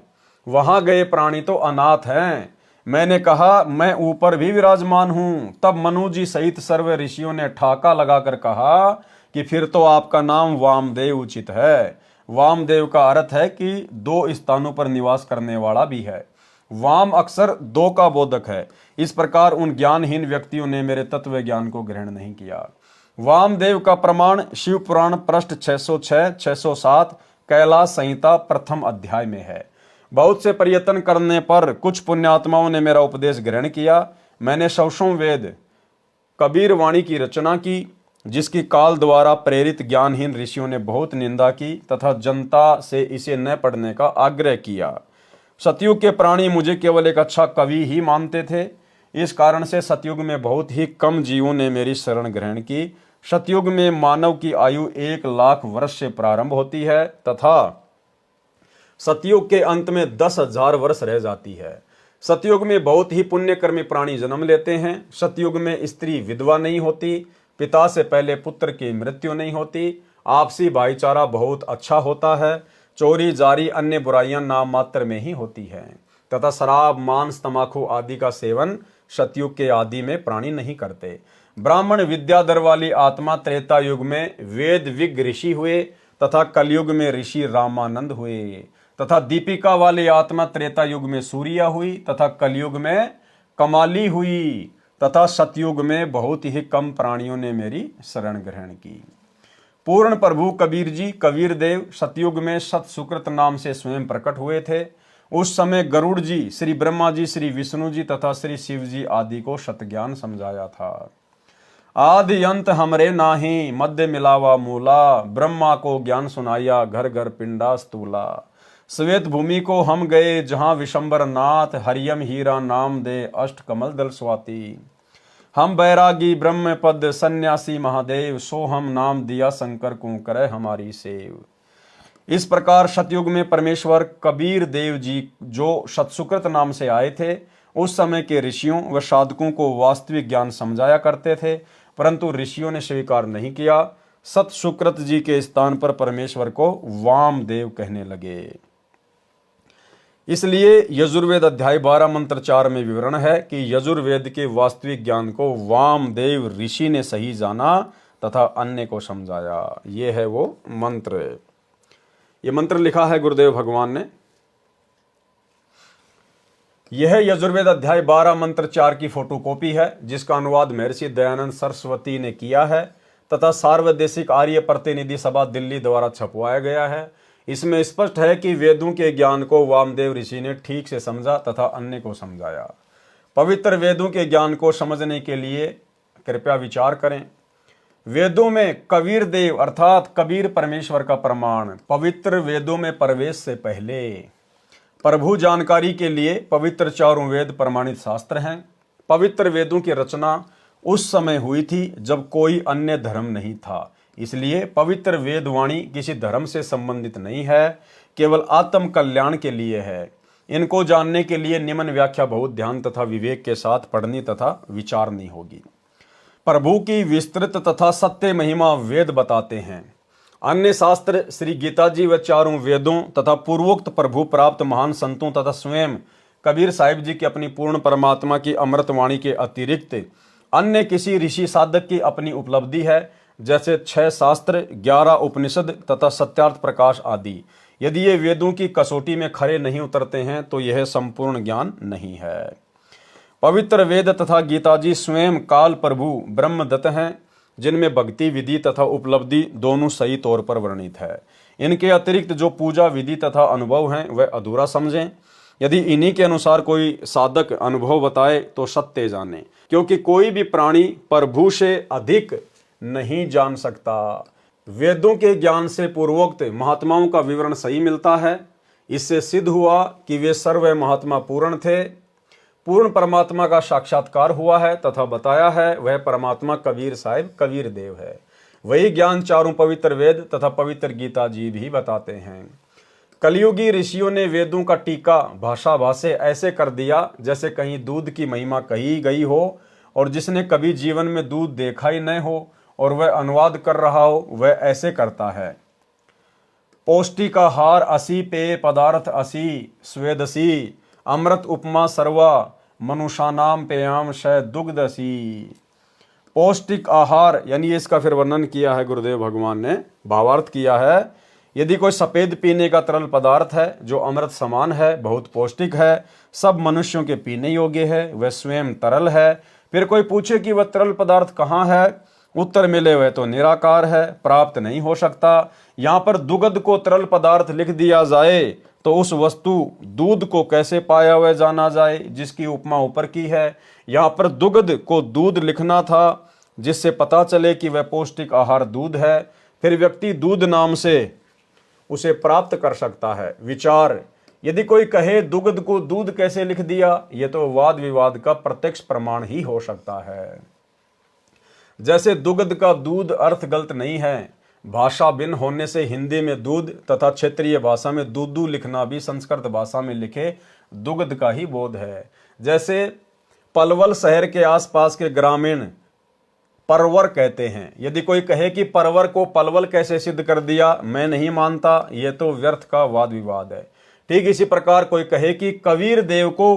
वहां गए प्राणी तो अनाथ हैं। मैंने कहा, मैं ऊपर भी विराजमान हूं। तब मनु जी सहित सर्व ऋषियों ने ठाका लगाकर कहा कि फिर तो आपका नाम वामदेव उचित है। वामदेव का अर्थ है कि 2 स्थानों पर निवास करने वाला भी है। वाम अक्सर 2 का बोधक है। इस प्रकार उन ज्ञानहीन व्यक्तियों ने मेरे तत्व ज्ञान को ग्रहण नहीं किया। वामदेव का प्रमाण शिव पुराण पृष्ठ 606, 607 कैलाश संहिता प्रथम अध्याय में है। बहुत से प्रयत्न करने पर कुछ पुण्यात्माओं ने मेरा उपदेश ग्रहण किया। मैंने सौसों वेद कबीर वाणी की रचना की, जिसकी काल द्वारा प्रेरित ज्ञानहीन ऋषियों ने बहुत निंदा की तथा जनता से इसे न पढ़ने का आग्रह किया। सतयुग के प्राणी मुझे केवल एक अच्छा कवि ही मानते थे। इस कारण से सतयुग में बहुत ही कम जीवों ने मेरी शरण ग्रहण की। सतयुग में मानव की आयु 1,00,000 वर्ष से प्रारंभ होती है तथा सतयुग के अंत में 10,000 वर्ष रह जाती है। सतयुग में बहुत ही पुण्यकर्मी प्राणी जन्म लेते हैं। सतयुग में स्त्री विधवा नहीं होती, पिता से पहले पुत्र की मृत्यु नहीं होती, आपसी भाईचारा बहुत अच्छा होता है, चोरी जारी अन्य बुराइयां नाम मात्र में ही होती हैं तथा शराब मांस तंबाकू आदि का सेवन सतयुग के आदि में प्राणी नहीं करते। ब्राह्मण विद्याधर वाली आत्मा त्रेता युग में वेद विग ऋषि हुए तथा कलयुग में ऋषि रामानंद हुए तथा दीपिका वाली आत्मा त्रेता युग में सूर्या हुई तथा कलयुग में कमाली हुई तथा सतयुग में बहुत ही कम प्राणियों ने मेरी शरण ग्रहण की। पूर्ण प्रभु कबीर जी कबीर देव सतयुग में सत सुकृत नाम से स्वयं प्रकट हुए थे। उस समय गरुड़ जी, श्री ब्रह्मा जी, श्री विष्णु जी तथा श्री शिव जी आदि को सतज्ञान समझाया था। आदि अंत हमरे नाही, मध्य मिलावा मूला, ब्रह्मा को ज्ञान सुनाया, घर घर पिंडा स्थूला। श्वेत भूमि को हम गए जहां विशंबर नाथ, हरियम हीरा नाम दे अष्ट कमल दल स्वाति। हम बैरागी ब्रह्म पद सन्यासी महादेव, सो हम नाम दिया शंकर को करे हमारी सेव। इस प्रकार सतयुग में परमेश्वर कबीर देव जी जो सतसुकृत नाम से आए थे, उस समय के ऋषियों व साधकों को वास्तविक ज्ञान समझाया करते थे, परंतु ऋषियों ने स्वीकार नहीं किया। सत सुकृत जी के स्थान पर परमेश्वर को वामदेव कहने लगे। इसलिए यजुर्वेद अध्याय 12 मंत्र 4 में विवरण है कि यजुर्वेद के वास्तविक ज्ञान को वामदेव ऋषि ने सही जाना तथा अन्य को समझाया। ये है वो मंत्र। ये मंत्र लिखा है गुरुदेव भगवान ने। यह यजुर्वेद अध्याय 12 मंत्र 4 की फोटोकॉपी है, जिसका अनुवाद महर्षि दयानंद सरस्वती ने किया है तथा सार्वदेशिक आर्य प्रतिनिधि सभा दिल्ली द्वारा छपवाया गया है। इसमें स्पष्ट है कि वेदों के ज्ञान को वामदेव ऋषि ने ठीक से समझा तथा अन्य को समझाया। पवित्र वेदों के ज्ञान को समझने के लिए कृपया विचार करें। वेदों में कबीर देव अर्थात कबीर परमेश्वर का प्रमाण। पवित्र वेदों में प्रवेश से पहले प्रभु जानकारी के लिए पवित्र चारों वेद प्रमाणित शास्त्र हैं। पवित्र वेदों की रचना उस समय हुई थी जब कोई अन्य धर्म नहीं था, इसलिए पवित्र वेद वाणी किसी धर्म से संबंधित नहीं है, केवल आत्म कल्याण के लिए है। इनको जानने के लिए निम्न व्याख्या बहुत ध्यान तथा विवेक के साथ पढ़नी तथा विचारनी होगी। प्रभु की विस्तृत तथा सत्य महिमा वेद बताते हैं। अन्य शास्त्र श्री गीता जी व चारों वेदों तथा पूर्वोक्त प्रभु प्राप्त महान संतों तथा स्वयं कबीर साहिब जी की अपनी पूर्ण परमात्मा की अमृत वाणी के अतिरिक्त अन्य किसी ऋषि साधक की अपनी उपलब्धि है, जैसे 6 शास्त्र, 11 उपनिषद तथा सत्यार्थ प्रकाश आदि। यदि ये वेदों की कसौटी में खरे नहीं उतरते हैं तो यह संपूर्ण ज्ञान नहीं है। पवित्र वेद तथा गीता जी स्वयं काल प्रभु ब्रह्मदत्त हैं, जिनमें भक्ति विधि तथा उपलब्धि दोनों सही तौर पर वर्णित है। इनके अतिरिक्त जो पूजा विधि तथा अनुभव हैं वह अधूरा समझें। यदि इन्हीं के अनुसार कोई साधक अनुभव बताए तो सत्य जाने, क्योंकि कोई भी प्राणी प्रभु से अधिक नहीं जान सकता। वेदों के ज्ञान से पूर्वोक्त महात्माओं का विवरण सही मिलता है। इससे सिद्ध हुआ कि वे सर्व महात्मा पूर्ण थे। पूर्ण परमात्मा का साक्षात्कार हुआ है तथा बताया है वह परमात्मा कबीर साहिब कबीर देव है। वही ज्ञान चारों पवित्र वेद तथा पवित्र गीता जी भी बताते हैं। कलयुगी ऋषियों ने वेदों का टीका भाषा भाषे ऐसे कर दिया जैसे कहीं दूध की महिमा कही गई हो, और जिसने कभी जीवन में दूध देखा ही न हो और वह अनुवाद कर रहा हो वह ऐसे करता है। पौष्टिकाहार असी, पेय पदार्थ असी, स्वेदसी, अमृत उपमा सर्वा, मनुष्यानाम पेयाम शय दुग्धसी। पौष्टिक आहार यानी इसका फिर वर्णन किया है गुरुदेव भगवान ने, भावार्थ किया है। यदि कोई सफेद पीने का तरल पदार्थ है जो अमृत समान है, बहुत पौष्टिक है, सब मनुष्यों के पीने योग्य है, वह स्वयं तरल है। फिर कोई पूछे कि वह तरल पदार्थ कहाँ है, उत्तर मिले वह तो निराकार है, प्राप्त नहीं हो सकता। यहाँ पर दुग्ध को तरल पदार्थ लिख दिया जाए तो उस वस्तु दूध को कैसे पाया हुआ जाना जाए, जिसकी उपमा ऊपर की है। यहाँ पर दुग्ध को दूध लिखना था, जिससे पता चले कि वह पौष्टिक आहार दूध है। फिर व्यक्ति दूध नाम से उसे प्राप्त कर सकता है। विचार, यदि कोई कहे दुग्ध को दूध कैसे लिख दिया, यह तो वाद विवाद का प्रत्यक्ष प्रमाण ही हो सकता है। जैसे दुग्ध का दूध अर्थ गलत नहीं है, भाषा भिन्न होने से हिंदी में दूध तथा क्षेत्रीय भाषा में दूधू लिखना भी संस्कृत भाषा में लिखे दुग्ध का ही बोध है। जैसे पलवल शहर के आसपास के ग्रामीण परवर कहते हैं। यदि कोई कहे कि परवर को पलवल कैसे सिद्ध कर दिया, मैं नहीं मानता, यह तो व्यर्थ का वाद विवाद है। ठीक इसी प्रकार कोई कहे कि कबीर देव को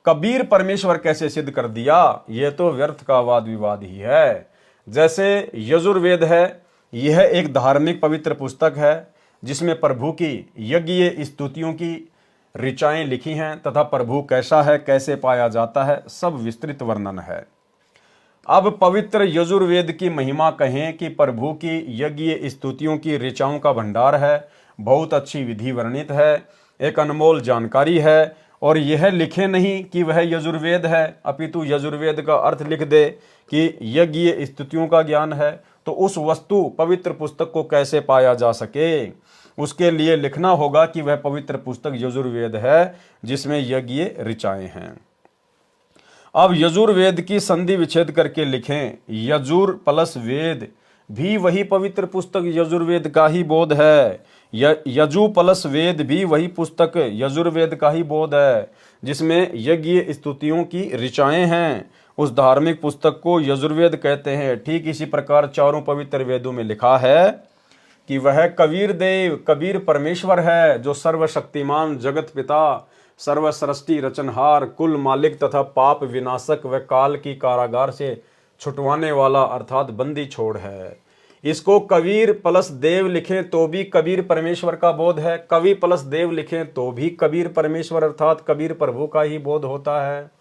कबीर परमेश्वर कैसे सिद्ध कर दिया, यह तो व्यर्थ का वाद विवाद ही है। जैसे यजुर्वेद है, यह एक धार्मिक पवित्र पुस्तक है जिसमें प्रभु की यज्ञ स्तुतियों की ऋचाएं लिखी हैं तथा प्रभु कैसा है, कैसे पाया जाता है, सब विस्तृत वर्णन है। अब पवित्र यजुर्वेद की महिमा कहें कि प्रभु की यज्ञ स्तुतियों की ऋचाओं का भंडार है, बहुत अच्छी विधि वर्णित है, एक अनमोल जानकारी है। और यह लिखे नहीं कि वह यजुर्वेद है, अपितु यजुर्वेद का अर्थ लिख दे कि यज्ञ स्तुतियों का ज्ञान है, तो उस वस्तु पवित्र पुस्तक को कैसे पाया जा सके। उसके लिए लिखना होगा कि वह पवित्र पुस्तक यजुर्वेद है जिसमें यज्ञ ऋचाएं हैं। अब यजुर्वेद की संधि विच्छेद करके लिखें, यजुर प्लस वेद भी वही पवित्र पुस्तक यजुर्वेद का ही बोध है। यजु प्लस वेद भी वही पुस्तक यजुर्वेद का ही बोध है जिसमें यज्ञ स्तुतियों की ऋचाएं हैं। उस धार्मिक पुस्तक को यजुर्वेद कहते हैं। ठीक इसी प्रकार चारों पवित्र वेदों में लिखा है कि वह कबीर देव कबीर परमेश्वर है, जो सर्वशक्तिमान जगत पिता, सर्वसृष्टि रचनहार, कुल मालिक तथा पाप विनाशक व काल की कारागार से छुटवाने वाला अर्थात बंदी छोड़ है। इसको कबीर प्लस देव लिखें तो भी कबीर परमेश्वर का बोध है, कवि प्लस देव लिखें तो भी कबीर परमेश्वर अर्थात कबीर प्रभु का ही बोध होता है।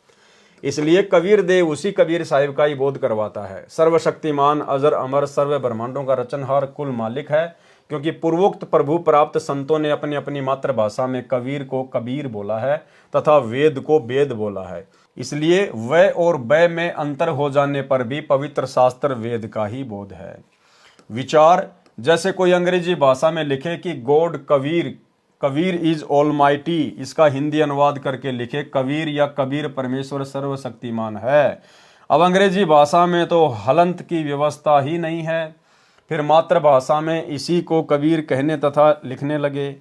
इसलिए कबीर देव उसी कबीर साहिब का ही बोध करवाता है। सर्वशक्तिमान, अजर अमर, सर्व ब्रह्मांडों का रचनहार, कुल मालिक है, क्योंकि पूर्वोक्त प्रभु प्राप्त संतों ने अपनी अपनी मातृभाषा में कबीर को कबीर बोला है तथा वेद को वेद बोला है। इसलिए व और ब में अंतर हो जाने पर भी पवित्र शास्त्र वेद का ही बोध है। विचार, जैसे कोई अंग्रेजी भाषा में लिखे कि God Kabir, Kabir is almighty, इसका हिंदी अनुवाद करके लिखे कबीर या कबीर परमेश्वर सर्वशक्तिमान है। अब अंग्रेजी भाषा में तो हलंत की व्यवस्था ही नहीं है, फिर मातृभाषा में इसी को कबीर कहने तथा लिखने लगे।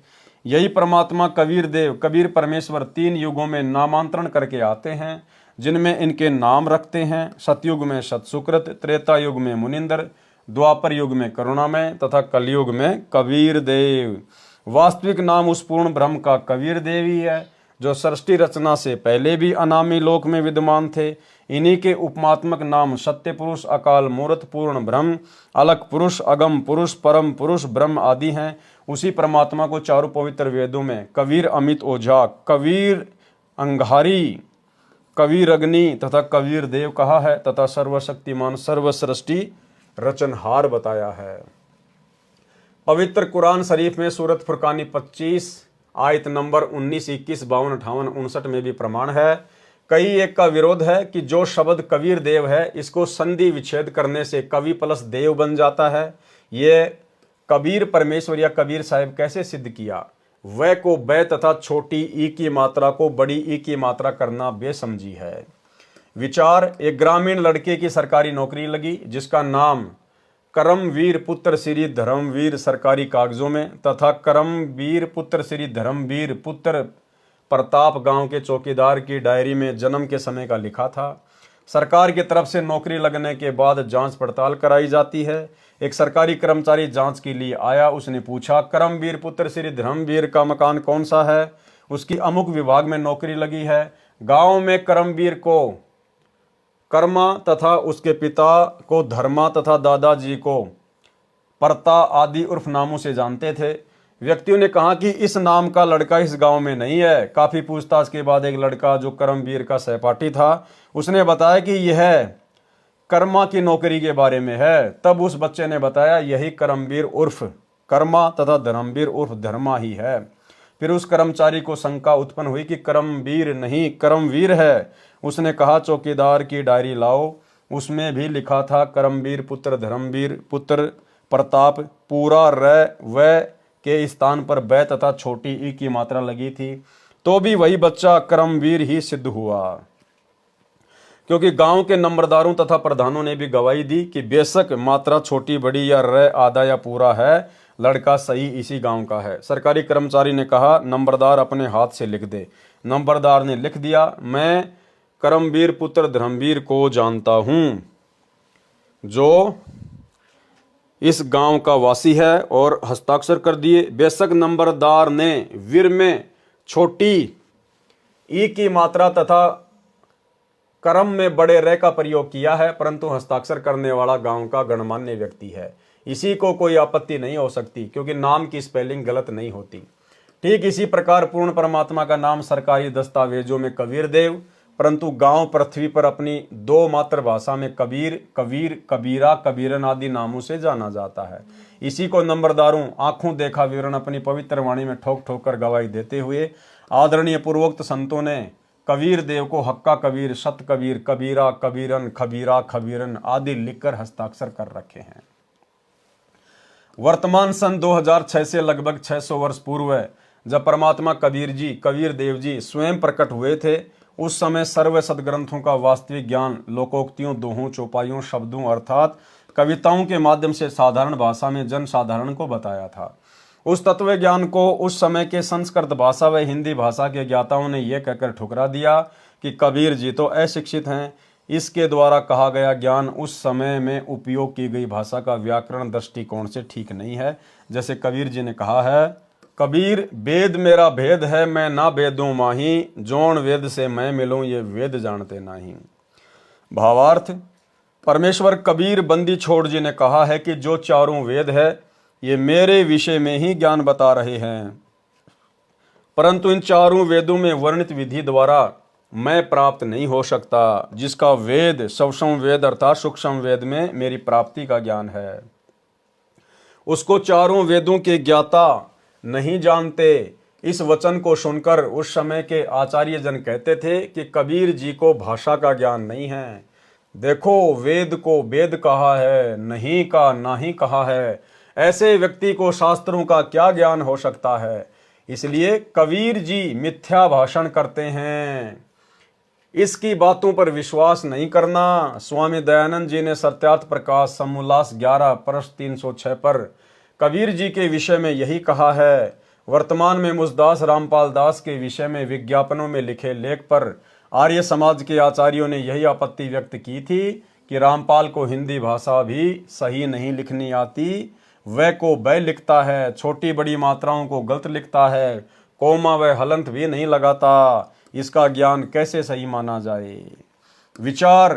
यही परमात्मा कबीर देव, कबीर परमेश्वर 3 युगों में नामांतरण करके आते हैं, जिनमें इनके नाम रखते हैं। सतयुग में सतसुकृत, त्रेता युग में मुनिंदर, द्वापर युग में करुणामय तथा कलयुग में कबीर देव। वास्तविक नाम उस पूर्ण ब्रह्म का कबीर देव ही है, जो सृष्टि रचना से पहले भी अनामी लोक में विद्यमान थे। इन्हीं के उपमात्मक नाम सत्य पुरुष, अकाल मूर्त, पूर्ण ब्रह्म, अलग पुरुष, अगम पुरुष, परम पुरुष, ब्रह्म आदि हैं। उसी परमात्मा को चारों पवित्र वेदों में कबीर अमित ओझा, कबीर अंगारी, कबीर अग्नि तथा कबीर देव कहा है तथा सर्वशक्तिमान सर्वसृष्टि रचनहार बताया है। पवित्र कुरान शरीफ में सूरत फुरकानी 25 आयत नंबर 19, 21, 52, 58, 59 में भी प्रमाण है। कई एक का विरोध है कि जो शब्द कबीर देव है, इसको संधि विच्छेद करने से कवि प्लस देव बन जाता है। ये कबीर परमेश्वर या कबीर साहिब कैसे सिद्ध किया? वह को ब तथा छोटी ई की मात्रा को बड़ी ई की मात्रा करना बेसमझी है। विचार, एक ग्रामीण लड़के की सरकारी नौकरी लगी, जिसका नाम करमवीर पुत्र श्री धर्मवीर सरकारी कागजों में तथा करमवीर पुत्र श्री धर्मवीर पुत्र प्रताप गांव के चौकीदार की डायरी में जन्म के समय का लिखा था। सरकार की तरफ से नौकरी लगने के बाद जांच पड़ताल कराई जाती है। एक सरकारी कर्मचारी जांच के लिए आया। उसने पूछा, करमवीर पुत्र श्री धर्मवीर का मकान कौन सा है? उसकी अमुक विभाग में नौकरी लगी है। गांव में करमवीर को कर्मा तथा उसके पिता को धर्मा तथा दादाजी को परता आदि उर्फ नामों से जानते थे। व्यक्तियों ने कहा कि इस नाम का लड़का इस गांव में नहीं है। काफी पूछताछ के बाद एक लड़का जो करमवीर का सहपाठी था, उसने बताया कि यह कर्मा की नौकरी के बारे में है। तब उस बच्चे ने बताया, यही करमवीर उर्फ कर्मा तथा धर्मवीर उर्फ धर्मा ही है। फिर उस कर्मचारी को शंका उत्पन्न हुई कि करमवीर नहीं करमवीर है। उसने कहा, चौकीदार की डायरी लाओ। उसमें भी लिखा था करमवीर पुत्र धर्मवीर पुत्र प्रताप, पूरा र व के स्थान पर ब तथा छोटी ई की मात्रा लगी थी। तो भी वही बच्चा करमवीर ही सिद्ध हुआ, क्योंकि गांव के नंबरदारों तथा प्रधानों ने भी गवाही दी कि बेशक मात्रा छोटी बड़ी या र आधा या पूरा है, लड़का सही इसी गांव का है। सरकारी कर्मचारी ने कहा, नंबरदार अपने हाथ से लिख दे। नंबरदार ने लिख दिया, मैं करमवीर पुत्र धर्मवीर को जानता हूं, जो इस गांव का वासी है, और हस्ताक्षर कर दिए। बेशक नंबरदार ने वीर में छोटी ई की मात्रा तथा करम में बड़े रे का प्रयोग किया है, परंतु हस्ताक्षर करने वाला गांव का गणमान्य व्यक्ति है। इसी को कोई आपत्ति नहीं हो सकती, क्योंकि नाम की स्पेलिंग गलत नहीं होती। ठीक इसी प्रकार पूर्ण परमात्मा का नाम सरकारी दस्तावेजों में कबीर देव, परंतु गांव पृथ्वी पर अपनी 2 मातृभाषा में कबीर, कबीर, कबीरा, कबीरन आदि नामों से जाना जाता है। इसी को नंबरदारों आंखों देखा विवरण अपनी पवित्र वाणी में ठोक ठोक कर गवाही देते हुए आदरणीय पूर्वोक्त संतों ने कबीर देव को हक्का कबीर, सत कबीर, कबीरा, कबीरन, खबीरा, खबीरन आदि लिखकर हस्ताक्षर कर रखे हैं। वर्तमान सन 2006 से लगभग 600 वर्ष पूर्व जब परमात्मा कबीर देव जी स्वयं प्रकट हुए थे, उस समय सर्व सदग्रंथों का वास्तविक ज्ञान लोकोक्तियों, दोहों, चौपाइयों, शब्दों अर्थात कविताओं के माध्यम से साधारण भाषा में जन साधारण को बताया था। उस तत्व ज्ञान को उस समय के संस्कृत भाषा व हिंदी भाषा के ज्ञाताओं ने यह कहकर ठुकरा दिया कि कबीर जी तो अशिक्षित हैं। इसके द्वारा कहा गया ज्ञान उस समय में उपयोग की गई भाषा का व्याकरण दृष्टिकोण से ठीक नहीं है। जैसे कबीर जी ने कहा है, कबीर वेद मेरा भेद है, मैं ना वेदों माही, जोन वेद से मैं मिलूं ये वेद जानते नहीं। भावार्थ, परमेश्वर कबीर बंदी छोड़ जी ने कहा है कि जो चारों वेद है ये मेरे विषय में ही ज्ञान बता रहे हैं, परंतु इन चारों वेदों में वर्णित विधि द्वारा मैं प्राप्त नहीं हो सकता, जिसका वेद सवसम वेद अर्थात सूक्ष्म वेद में मेरी प्राप्ति का ज्ञान है। उसको चारों वेदों के ज्ञाता नहीं जानते, इस वचन को सुनकर उस समय के आचार्य जन कहते थे कि कबीर जी को भाषा का ज्ञान नहीं है। देखो, वेद को वेद कहा है, नहीं का नाही कहा है, ऐसे व्यक्ति को शास्त्रों का क्या ज्ञान हो सकता है। इसलिए कबीर जी मिथ्या भाषण करते हैं, इसकी बातों पर विश्वास नहीं करना। स्वामी दयानंद जी ने सत्यार्थ प्रकाश समोल्लास 11 पृष्ठ 306 पर कबीर जी के विषय में यही कहा है। वर्तमान में मुझदास रामपाल दास के विषय में विज्ञापनों में लिखे लेख पर आर्य समाज के आचार्यों ने यही आपत्ति व्यक्त की थी कि रामपाल को हिंदी भाषा भी सही नहीं लिखनी आती, वह को बै लिखता है, छोटी बड़ी मात्राओं को गलत लिखता है, कोमा व हलंत भी नहीं लगाता, इसका ज्ञान कैसे सही माना जाए। विचार,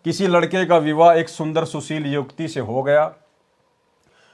किसी लड़के का विवाह एक सुंदर सुशील युवती से हो गया।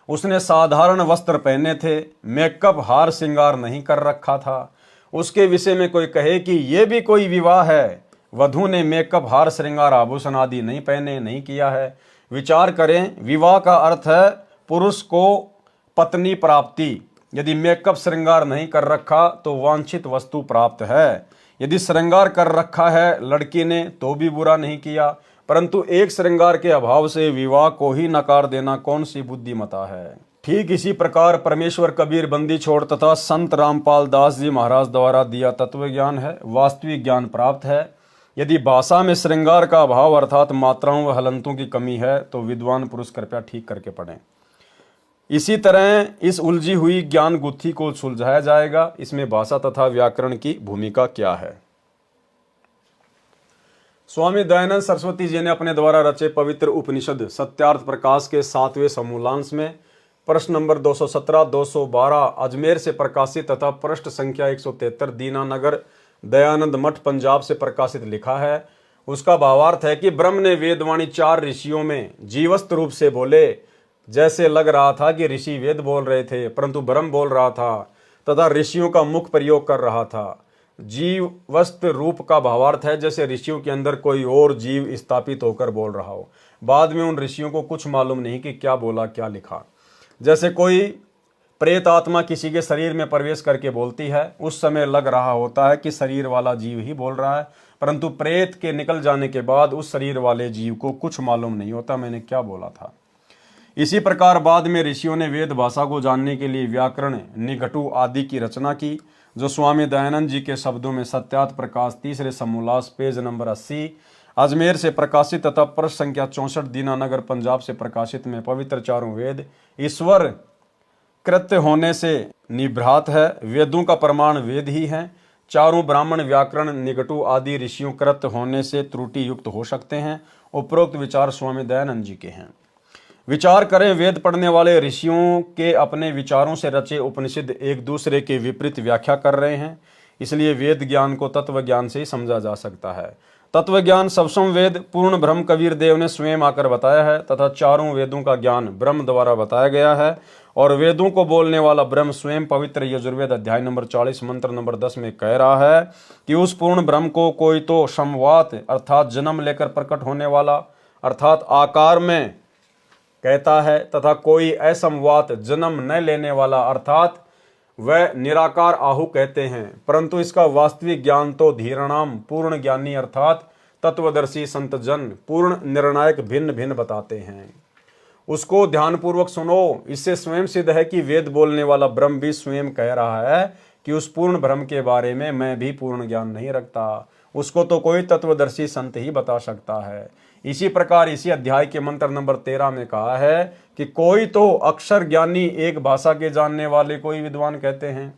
उसने साधारण वस्त्र पहने थे, मेकअप हार श्रृंगार नहीं कर रखा था। उसके विषय में कोई कहे कि यह भी कोई विवाह है, वधू ने मेकअप हार श्रृंगार आभूषण आदि नहीं पहने, नहीं किया है। विचार करें, विवाह का अर्थ है पुरुष को पत्नी प्राप्ति। यदि मेकअप श्रृंगार नहीं कर रखा तो वांछित वस्तु प्राप्त है। यदि श्रृंगार कर रखा है लड़की ने तो भी बुरा नहीं किया, परंतु एक श्रृंगार के अभाव से विवाह को ही नकार देना कौन सी बुद्धिमता है। ठीक इसी प्रकार परमेश्वर कबीर बंदी छोड़ तथा संत रामपाल दास जी महाराज द्वारा दिया तत्व ज्ञान है, वास्तविक ज्ञान प्राप्त है। यदि भाषा में श्रृंगार का अभाव अर्थात मात्राओं व हलंतों की कमी है तो विद्वान पुरुष कृपया ठीक करके पढ़ें। इसी तरह इस उलझी हुई ज्ञान गुत्थी को सुलझाया जाएगा। इसमें भाषा तथा व्याकरण की भूमिका क्या है। स्वामी दयानंद सरस्वती जी ने अपने द्वारा रचे पवित्र उपनिषद सत्यार्थ प्रकाश के 7वें समूलांश में प्रश्न नंबर 217, 212 अजमेर से प्रकाशित तथा पृष्ठ संख्या 173 दीनानगर दयानंद मठ पंजाब से प्रकाशित लिखा है। उसका भावार्थ है कि ब्रह्म ने वेदवाणी 4 ऋषियों में जीवस्त रूप से बोले। जैसे लग रहा था कि ऋषि वेद बोल रहे थे, परंतु ब्रह्म बोल रहा था तथा ऋषियों का मुख प्रयोग कर रहा था। जीवस्त रूप का भावार्थ है जैसे ऋषियों के अंदर कोई और जीव स्थापित होकर बोल रहा हो। बाद में उन ऋषियों को कुछ मालूम नहीं कि क्या बोला क्या लिखा। जैसे कोई प्रेत आत्मा किसी के शरीर में प्रवेश करके बोलती है, उस समय लग रहा होता है कि शरीर वाला जीव ही बोल रहा है, परंतु प्रेत के निकल जाने के बाद उस शरीर वाले जीव को कुछ मालूम नहीं होता मैंने क्या बोला था। इसी प्रकार बाद में ऋषियों ने वेद भाषा को जानने के लिए व्याकरण, निघटु आदि की रचना की, जो स्वामी दयानंद जी के शब्दों में सत्यार्थ प्रकाश 3रे समूलास पेज नंबर 80 अजमेर से प्रकाशित तथा पृष्ठ संख्या 64 दीनानगर पंजाब से प्रकाशित में पवित्र चारों वेद ईश्वर कृत्य होने से निभ्रात है। वेदों का प्रमाण वेद ही है। चारों ब्राह्मण व्याकरण निघटु आदि ऋषियों कृत्य होने से त्रुटि युक्त हो सकते हैं। उपरोक्त विचार स्वामी दयानंद जी के हैं। विचार करें, वेद पढ़ने वाले ऋषियों के अपने विचारों से रचे उपनिषद एक दूसरे के विपरीत व्याख्या कर रहे हैं। इसलिए वेद ज्ञान को तत्व ज्ञान से ही समझा जा सकता है। तत्व ज्ञान सबसम वेद पूर्ण ब्रह्म कबीर देव ने स्वयं आकर बताया है तथा चारों वेदों का ज्ञान ब्रह्म द्वारा बताया गया है। और वेदों को बोलने वाला ब्रह्म स्वयं पवित्र यजुर्वेद अध्याय नंबर 40 मंत्र नंबर 10 में कह रहा है कि उस पूर्ण ब्रह्म को कोई तो संवात अर्थात जन्म लेकर प्रकट होने वाला अर्थात आकार में कहता है तथा कोई असंवात जन्म न लेने वाला अर्थात वह निराकार आहु कहते हैं। परंतु इसका वास्तविक ज्ञान तो धीरणाम पूर्ण ज्ञानी अर्थात तत्वदर्शी संत जन पूर्ण निर्णायक भिन्न भिन्न बताते हैं। उसको ध्यानपूर्वक सुनो। इससे स्वयं सिद्ध है कि वेद बोलने वाला ब्रह्म भी स्वयं कह रहा है कि उस पूर्ण ब्रह्म के बारे में मैं भी पूर्ण ज्ञान नहीं रखता, उसको तो कोई तत्वदर्शी संत ही बता सकता है। इसी प्रकार इसी अध्याय के मंत्र नंबर 13 में कहा है कि कोई तो अक्षर ज्ञानी एक भाषा के जानने वाले को ही विद्वान कहते हैं,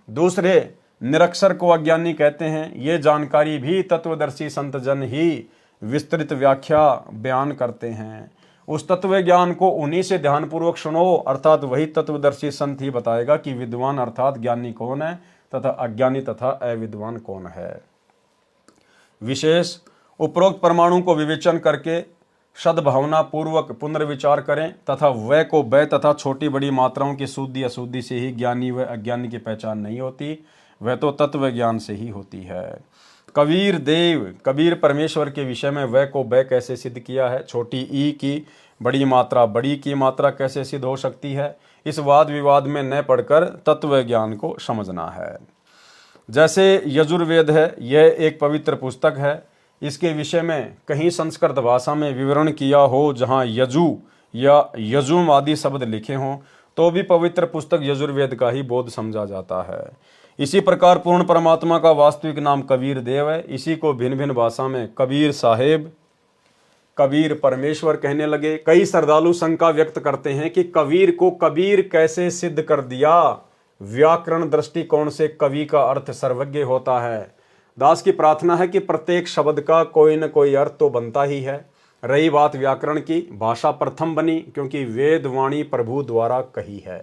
दूसरे निरक्षर को अज्ञानी कहते हैं। ये जानकारी भी तत्वदर्शी संत जन ही विस्तृत व्याख्या बयान करते हैं। उस तत्व ज्ञान को उन्हीं से ध्यानपूर्वक सुनो अर्थात वही तत्वदर्शी संत ही बताएगा कि विद्वान अर्थात ज्ञानी कौन है तथा अज्ञानी तथा अविद्वान कौन है। विशेष उपरोक्त परमाणु को विवेचन करके सद्भावना पूर्वक पुनर्विचार करें तथा वह को वह तथा छोटी बड़ी मात्राओं की शुद्धि अशुद्धि से ही ज्ञानी व अज्ञानी की पहचान नहीं होती, वह तो तत्व ज्ञान से ही होती है। कबीर देव, कबीर परमेश्वर के विषय में व को ब कैसे सिद्ध किया है, छोटी ई की बड़ी मात्रा बड़ी की मात्रा कैसे सिद्ध हो सकती है, इस वाद विवाद में न पढ़कर तत्व ज्ञान को समझना है। जैसे यजुर्वेद है, यह एक पवित्र पुस्तक है। इसके विषय में कहीं संस्कृत भाषा में विवरण किया हो, जहाँ यजु या यजुम आदि शब्द लिखे हों, तो भी पवित्र पुस्तक यजुर्वेद का ही बोध समझा जाता है। इसी प्रकार पूर्ण परमात्मा का वास्तविक नाम कबीर देव है। इसी को भिन्न भिन्न भाषा में कबीर साहेब, कबीर परमेश्वर कहने लगे। कई श्रद्धालु शंका व्यक्त करते हैं कि कबीर को कबीर कैसे सिद्ध कर दिया। व्याकरण दृष्टिकोण से कवि का अर्थ सर्वज्ञ होता है। दास की प्रार्थना है कि प्रत्येक शब्द का कोई न कोई अर्थ तो बनता ही है। रही बात व्याकरण की, भाषा प्रथम बनी क्योंकि वेद वाणी प्रभु द्वारा कही है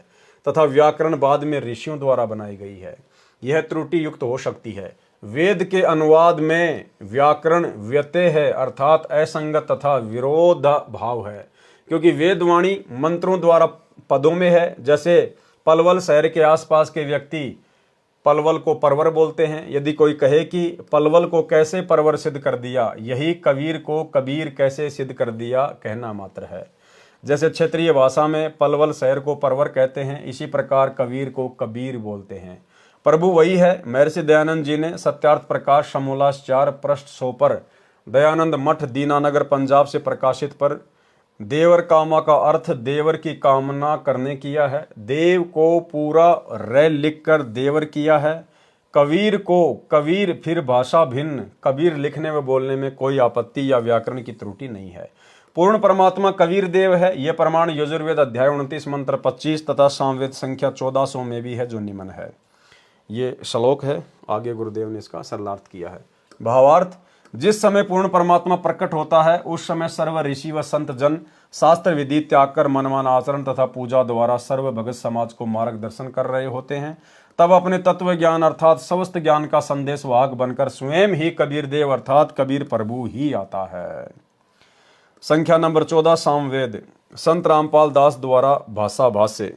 तथा व्याकरण बाद में ऋषियों द्वारा बनाई गई है। यह त्रुटि युक्त हो सकती है। वेद के अनुवाद में व्याकरण व्यत्यय है, अर्थात असंगत तथा विरोध भाव है, क्योंकि वेदवाणी मंत्रों द्वारा पदों में है। जैसे पलवल शहर के आसपास के व्यक्ति पलवल को परवर बोलते हैं। यदि कोई कहे कि पलवल को कैसे परवर सिद्ध कर दिया, यही कबीर को कबीर कैसे सिद्ध कर दिया कहना मात्र है। जैसे क्षेत्रीय भाषा में पलवल शहर को परवर कहते हैं, इसी प्रकार कबीर को कबीर बोलते हैं। प्रभु वही है। महर्षि दयानंद जी ने सत्यार्थ प्रकाश समूलास 4 पृष्ठ 100 पर दयानंद मठ दीनानगर पंजाब से प्रकाशित पर देवर कामा का अर्थ देवर की कामना करने किया है। देव को पूरा रे लिखकर देवर किया है। कबीर को कबीर, फिर भाषा भिन्न। कबीर लिखने व बोलने में कोई आपत्ति या व्याकरण की त्रुटि नहीं है। पूर्ण परमात्मा कबीर देव है। यह प्रमाण यजुर्वेद अध्याय 29 मंत्र 25 तथा सामवेद संख्या 1400 में भी है, जो निम्न है। ये श्लोक है। आगे गुरुदेव ने इसका सरलार्थ किया है। भावार्थ, जिस समय पूर्ण परमात्मा प्रकट होता है उस समय सर्व ऋषि व संत जन शास्त्र विधि त्याग कर मनमान आचरण तथा पूजा द्वारा सर्व भगत समाज को मार्गदर्शन कर रहे होते हैं। तब अपने तत्व ज्ञान अर्थात समस्त ज्ञान का संदेश वाहक बनकर स्वयं ही कबीर देव अर्थात कबीर प्रभु ही आता है। संख्या नंबर 14 सामवेद, संत रामपाल दास द्वारा भाषा भाष्य।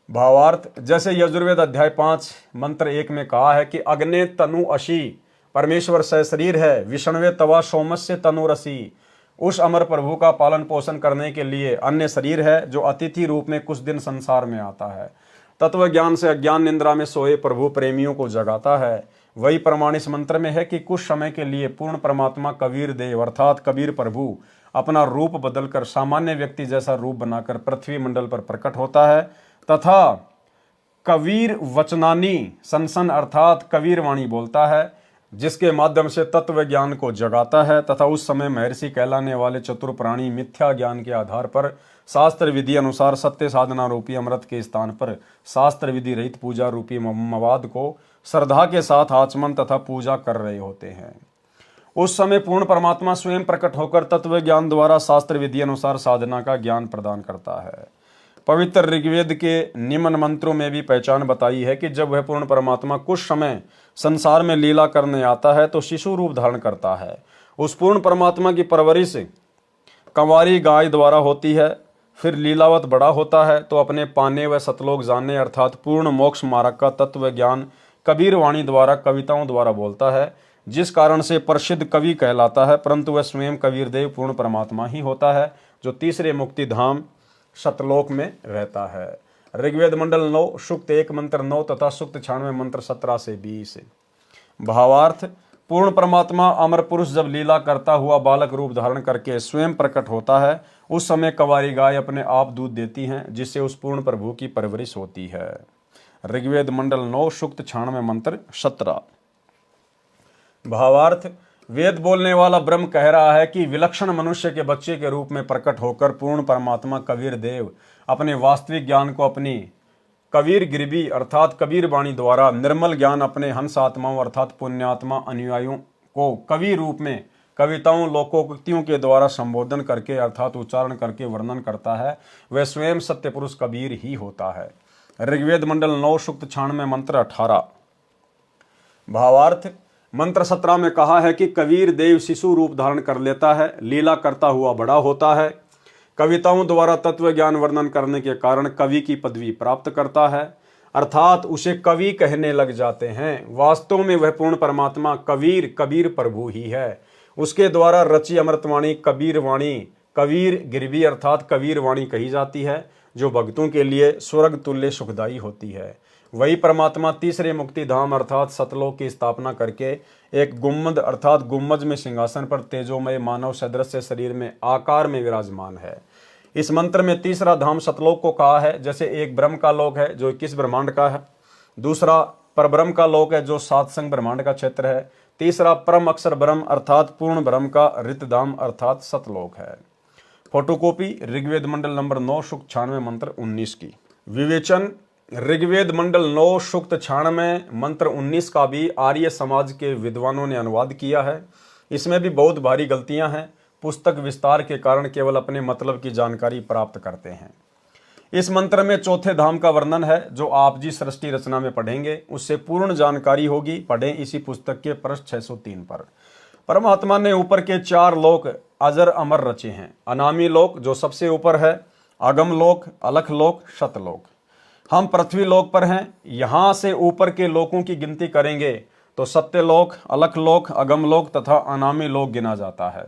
भावार्थ, जैसे यजुर्वेद अध्याय 5 मंत्र 1 में कहा है कि अग्ने तनु अशी, परमेश्वर सशरीर है, विष्णवे तवा सोमस्य तनुरसी। उस अमर प्रभु का पालन पोषण करने के लिए अन्य शरीर है जो अतिथि रूप में कुछ दिन संसार में आता है। तत्व ज्ञान से अज्ञान निंद्रा में सोए प्रभु प्रेमियों को जगाता है। वही प्रमाण इस मंत्र में है कि कुछ समय के लिए पूर्ण परमात्मा कबीर देव अर्थात कबीर प्रभु अपना रूप बदलकर सामान्य व्यक्ति जैसा रूप बनाकर पृथ्वी मंडल पर प्रकट होता है तथा कबीर वचनानी सनसन अर्थात कबीर वाणी बोलता है, जिसके माध्यम से तत्व ज्ञान को जगाता है। तथा उस समय महर्षि कहलाने वाले चतुर प्राणी मिथ्या ज्ञान के आधार पर शास्त्र विधि अनुसार सत्य साधना रूपी अमृत के स्थान पर शास्त्र विधि रहित पूजा रूपी मवाद को श्रद्धा के साथ आचमन तथा पूजा कर रहे होते हैं। उस समय पूर्ण परमात्मा स्वयं प्रकट होकर तत्व ज्ञान द्वारा शास्त्र विधि अनुसार साधना का ज्ञान प्रदान करता है। पवित्र ऋग्वेद के निम्न मंत्रों में भी पहचान बताई है कि जब वह पूर्ण परमात्मा कुछ समय संसार में लीला करने आता है तो शिशु रूप धारण करता है। उस पूर्ण परमात्मा की परवरिश कंवारी गाय द्वारा होती है। फिर लीलावत बड़ा होता है तो अपने पाने व सतलोक जानने अर्थात पूर्ण मोक्ष मार्ग का तत्व ज्ञान कबीर वाणी द्वारा कविताओं द्वारा बोलता है, जिस कारण से प्रसिद्ध कवि कहलाता है। परंतु वह स्वयं कबीर देव पूर्ण परमात्मा ही होता है जो तीसरे मुक्ति धाम सतलोक में रहता है। ऋग्वेद मंडल 9 सूक्त 1 मंत्र 9 तथा सूक्त 96 मंत्र 17 से 20। भावार्थ, पूर्ण परमात्मा अमर पुरुष जब लीला करता हुआ बालक रूप धारण करके स्वयं प्रकट होता है उस समय कंवारी गाय अपने आप दूध देती हैं, जिससे उस पूर्ण प्रभु की परवरिश होती है। ऋग्वेद मंडल 9 सूक्त 96 मंत्र 17। भावार्थ, वेद बोलने वाला ब्रह्म कह रहा है कि विलक्षण मनुष्य के बच्चे के रूप में प्रकट होकर पूर्ण परमात्मा कबीर देव अपने वास्तविक ज्ञान को अपनी कबीर गिरबी अर्थात कबीर वाणी द्वारा निर्मल ज्ञान अपने हंस आत्माओं अर्थात पुण्यात्मा अनुयायियों को कवि रूप में कविताओं लोकोक्तियों के द्वारा संबोधन करके अर्थात उच्चारण करके वर्णन करता है। वह स्वयं सत्य पुरुष कबीर ही होता है। ऋग्वेद मंडल 9 सूक्त 96 मंत्र 18। भावार्थ, मंत्र 17 में कहा है कि कबीर देव शिशु रूप धारण कर लेता है, लीला करता हुआ बड़ा होता है, कविताओं द्वारा तत्व ज्ञान वर्णन करने के कारण कवि की पदवी प्राप्त करता है। अर्थात उसे कवि कहने लग जाते हैं। वास्तव में वह पूर्ण परमात्मा कबीर प्रभु ही है। उसके द्वारा रची अमृतवाणी कबीर वाणी, कबीर गिरवी अर्थात कबीर वाणी कही जाती है, जो भक्तों के लिए स्वर्ग तुल्य सुखदायी होती है। वही परमात्मा तीसरे मुक्ति धाम अर्थात सतलोक की स्थापना करके एक गुम्मद अर्थात गुम्मज में सिंहासन पर तेजोमय मानव सदृश शरीर में आकार में विराजमान है। इस मंत्र में तीसरा धाम सतलोक को कहा है। जैसे एक ब्रह्म का लोक है जो 21 ब्रह्मांड का है, दूसरा परब्रह्म का लोक है जो 7 संग ब्रह्मांड का क्षेत्र है, तीसरा परम अक्षर ब्रह्म अर्थात पूर्ण ब्रह्म का रितधाम अर्थात सतलोक है। फोटोकॉपी ऋग्वेद मंडल नंबर 9 सूक्त 96 मंत्र 19 की। विवेचन ऋग्वेद मंडल 9 सूक्त 96 मंत्र 19 का भी आर्य समाज के विद्वानों ने अनुवाद किया है। इसमें भी बहुत भारी गलतियां हैं। पुस्तक विस्तार के कारण केवल अपने मतलब की जानकारी प्राप्त करते हैं। इस मंत्र में चौथे धाम का वर्णन है जो आप जी सृष्टि रचना में पढ़ेंगे, उससे पूर्ण जानकारी होगी। पढ़ें इसी पुस्तक के पृष्ठ 603 पर। परमात्मा ने ऊपर के 4 लोक अजर अमर रचे हैं। अनामी लोक जो सबसे ऊपर है, अगम लोक, अलख लोक, शतलोक। हम पृथ्वी लोक पर हैं। यहां से ऊपर के लोकों की गिनती करेंगे तो सत्यलोक, अलख लोक, अगम लोक तथा अनामी लोक गिना जाता है।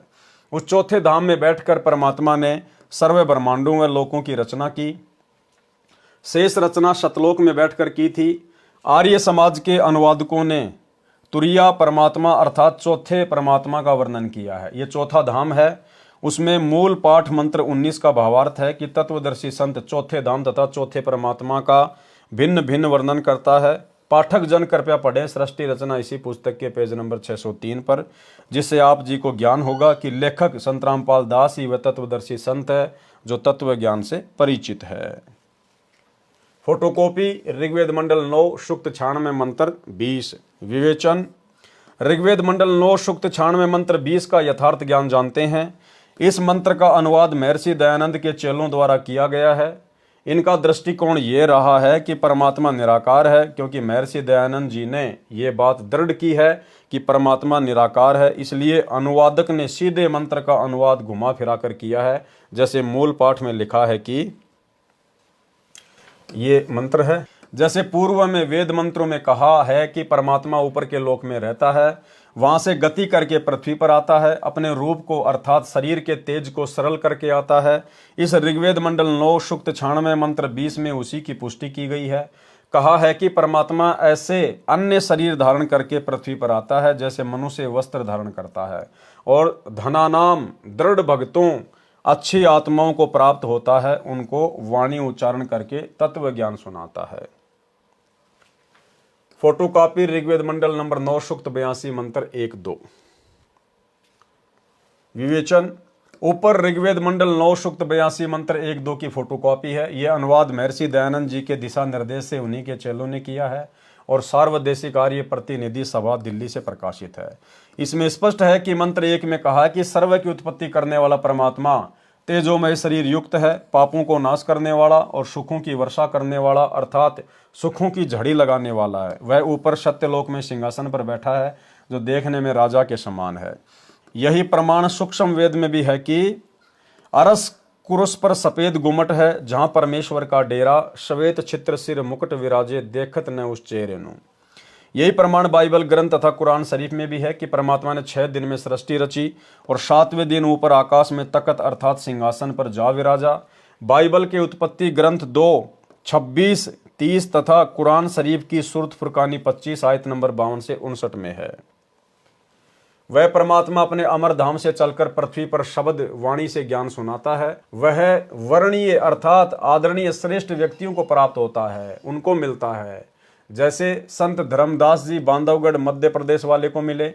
उस चौथे धाम में बैठकर परमात्मा ने सर्व ब्रह्मांडों व लोकों की रचना की। शेष रचना शतलोक में बैठकर की थी। आर्य समाज के अनुवादकों ने तुरिया परमात्मा अर्थात चौथे परमात्मा का वर्णन किया है। यह चौथा धाम है। उसमें मूल पाठ मंत्र 19 का भावार्थ है कि तत्वदर्शी संत चौथे धाम तथा चौथे परमात्मा का भिन्न भिन्न वर्णन करता है। पाठक जन कृपया पढ़ें सृष्टि रचना इसी पुस्तक के पेज नंबर 603 पर, जिससे आप जी को ज्ञान होगा कि लेखक संत रामपाल दास ही वह तत्वदर्शी संत है जो तत्व ज्ञान से परिचित है। फोटोकॉपी ऋग्वेद मंडल 9 सूक्त 96 मंत्र 20। विवेचन ऋग्वेद मंडल 9 सूक्त 96 मंत्र 20 का यथार्थ ज्ञान जानते हैं। इस मंत्र का अनुवाद महर्षि दयानंद के चेलों द्वारा किया गया है। इनका दृष्टिकोण ये रहा है कि परमात्मा निराकार है, क्योंकि महर्षि दयानंद जी ने ये बात दृढ़ की है कि परमात्मा निराकार है। इसलिए अनुवादक ने सीधे मंत्र का अनुवाद घुमा फिरा कर किया है। जैसे मूल पाठ में लिखा है कि ये मंत्र है, जैसे पूर्व में वेद मंत्रों में कहा है कि परमात्मा ऊपर के लोक में रहता है, वहां से गति करके पृथ्वी पर आता है, अपने रूप को अर्थात शरीर के तेज को सरल करके आता है। इस ऋग्वेद मंडल 9 सूक्त 96 मंत्र 20 में उसी की पुष्टि की गई है। कहा है कि परमात्मा ऐसे अन्य शरीर धारण करके पृथ्वी पर आता है जैसे मनुष्य वस्त्र धारण करता है, और धनानाम दृढ़ भक्तों अच्छी आत्माओं को प्राप्त होता है, उनको वाणी उच्चारण करके तत्व ज्ञान सुनाता है। फोटोकॉपी ऋग्वेद मंडल नंबर 9 सूक्त 82 मंत्र 1-2। विवेचन ऊपर ऋग्वेद मंडल 9 सूक्त 82 मंत्र 1-2 की फोटोकॉपी है। यह अनुवाद महर्षि दयानंद जी के दिशा निर्देश से उन्हीं के चेलों ने किया है और सार्वदेशिक आर्य प्रतिनिधि सभा दिल्ली से प्रकाशित है। इसमें स्पष्ट है कि मंत्र 1 में कहा कि सर्व की उत्पत्ति करने वाला परमात्मा तेजोमय शरीर युक्त है, पापों को नाश करने वाला और सुखों की वर्षा करने वाला अर्थात सुखों की झड़ी लगाने वाला है। वह ऊपर सत्यलोक में सिंहासन पर बैठा है जो देखने में राजा के समान है। यही प्रमाण सूक्ष्म वेद में भी है कि अरस कुरुस पर सफेद गुमट है, जहां परमेश्वर का डेरा, श्वेत छित्र सिर मुकुट विराजे, देखत न उस चेहरे नु। यही प्रमाण बाइबल ग्रंथ तथा कुरान शरीफ में भी है कि परमात्मा ने 6 दिन में सृष्टि रची और 7वें दिन ऊपर आकाश में तकत अर्थात सिंहासन पर जा विराजा। बाइबल के उत्पत्ति ग्रंथ 2, 26, 30 तथा कुरान शरीफ की सूरत फुरकानी 25 आयत नंबर 52 से 59 में है। वह परमात्मा अपने अमर धाम से चलकर पृथ्वी पर शब्द वाणी से ज्ञान सुनाता है। वह वर्णीय अर्थात आदरणीय श्रेष्ठ व्यक्तियों को प्राप्त होता है, उनको मिलता है। जैसे संत धर्मदास जी बांधवगढ़ मध्य प्रदेश वाले को मिले,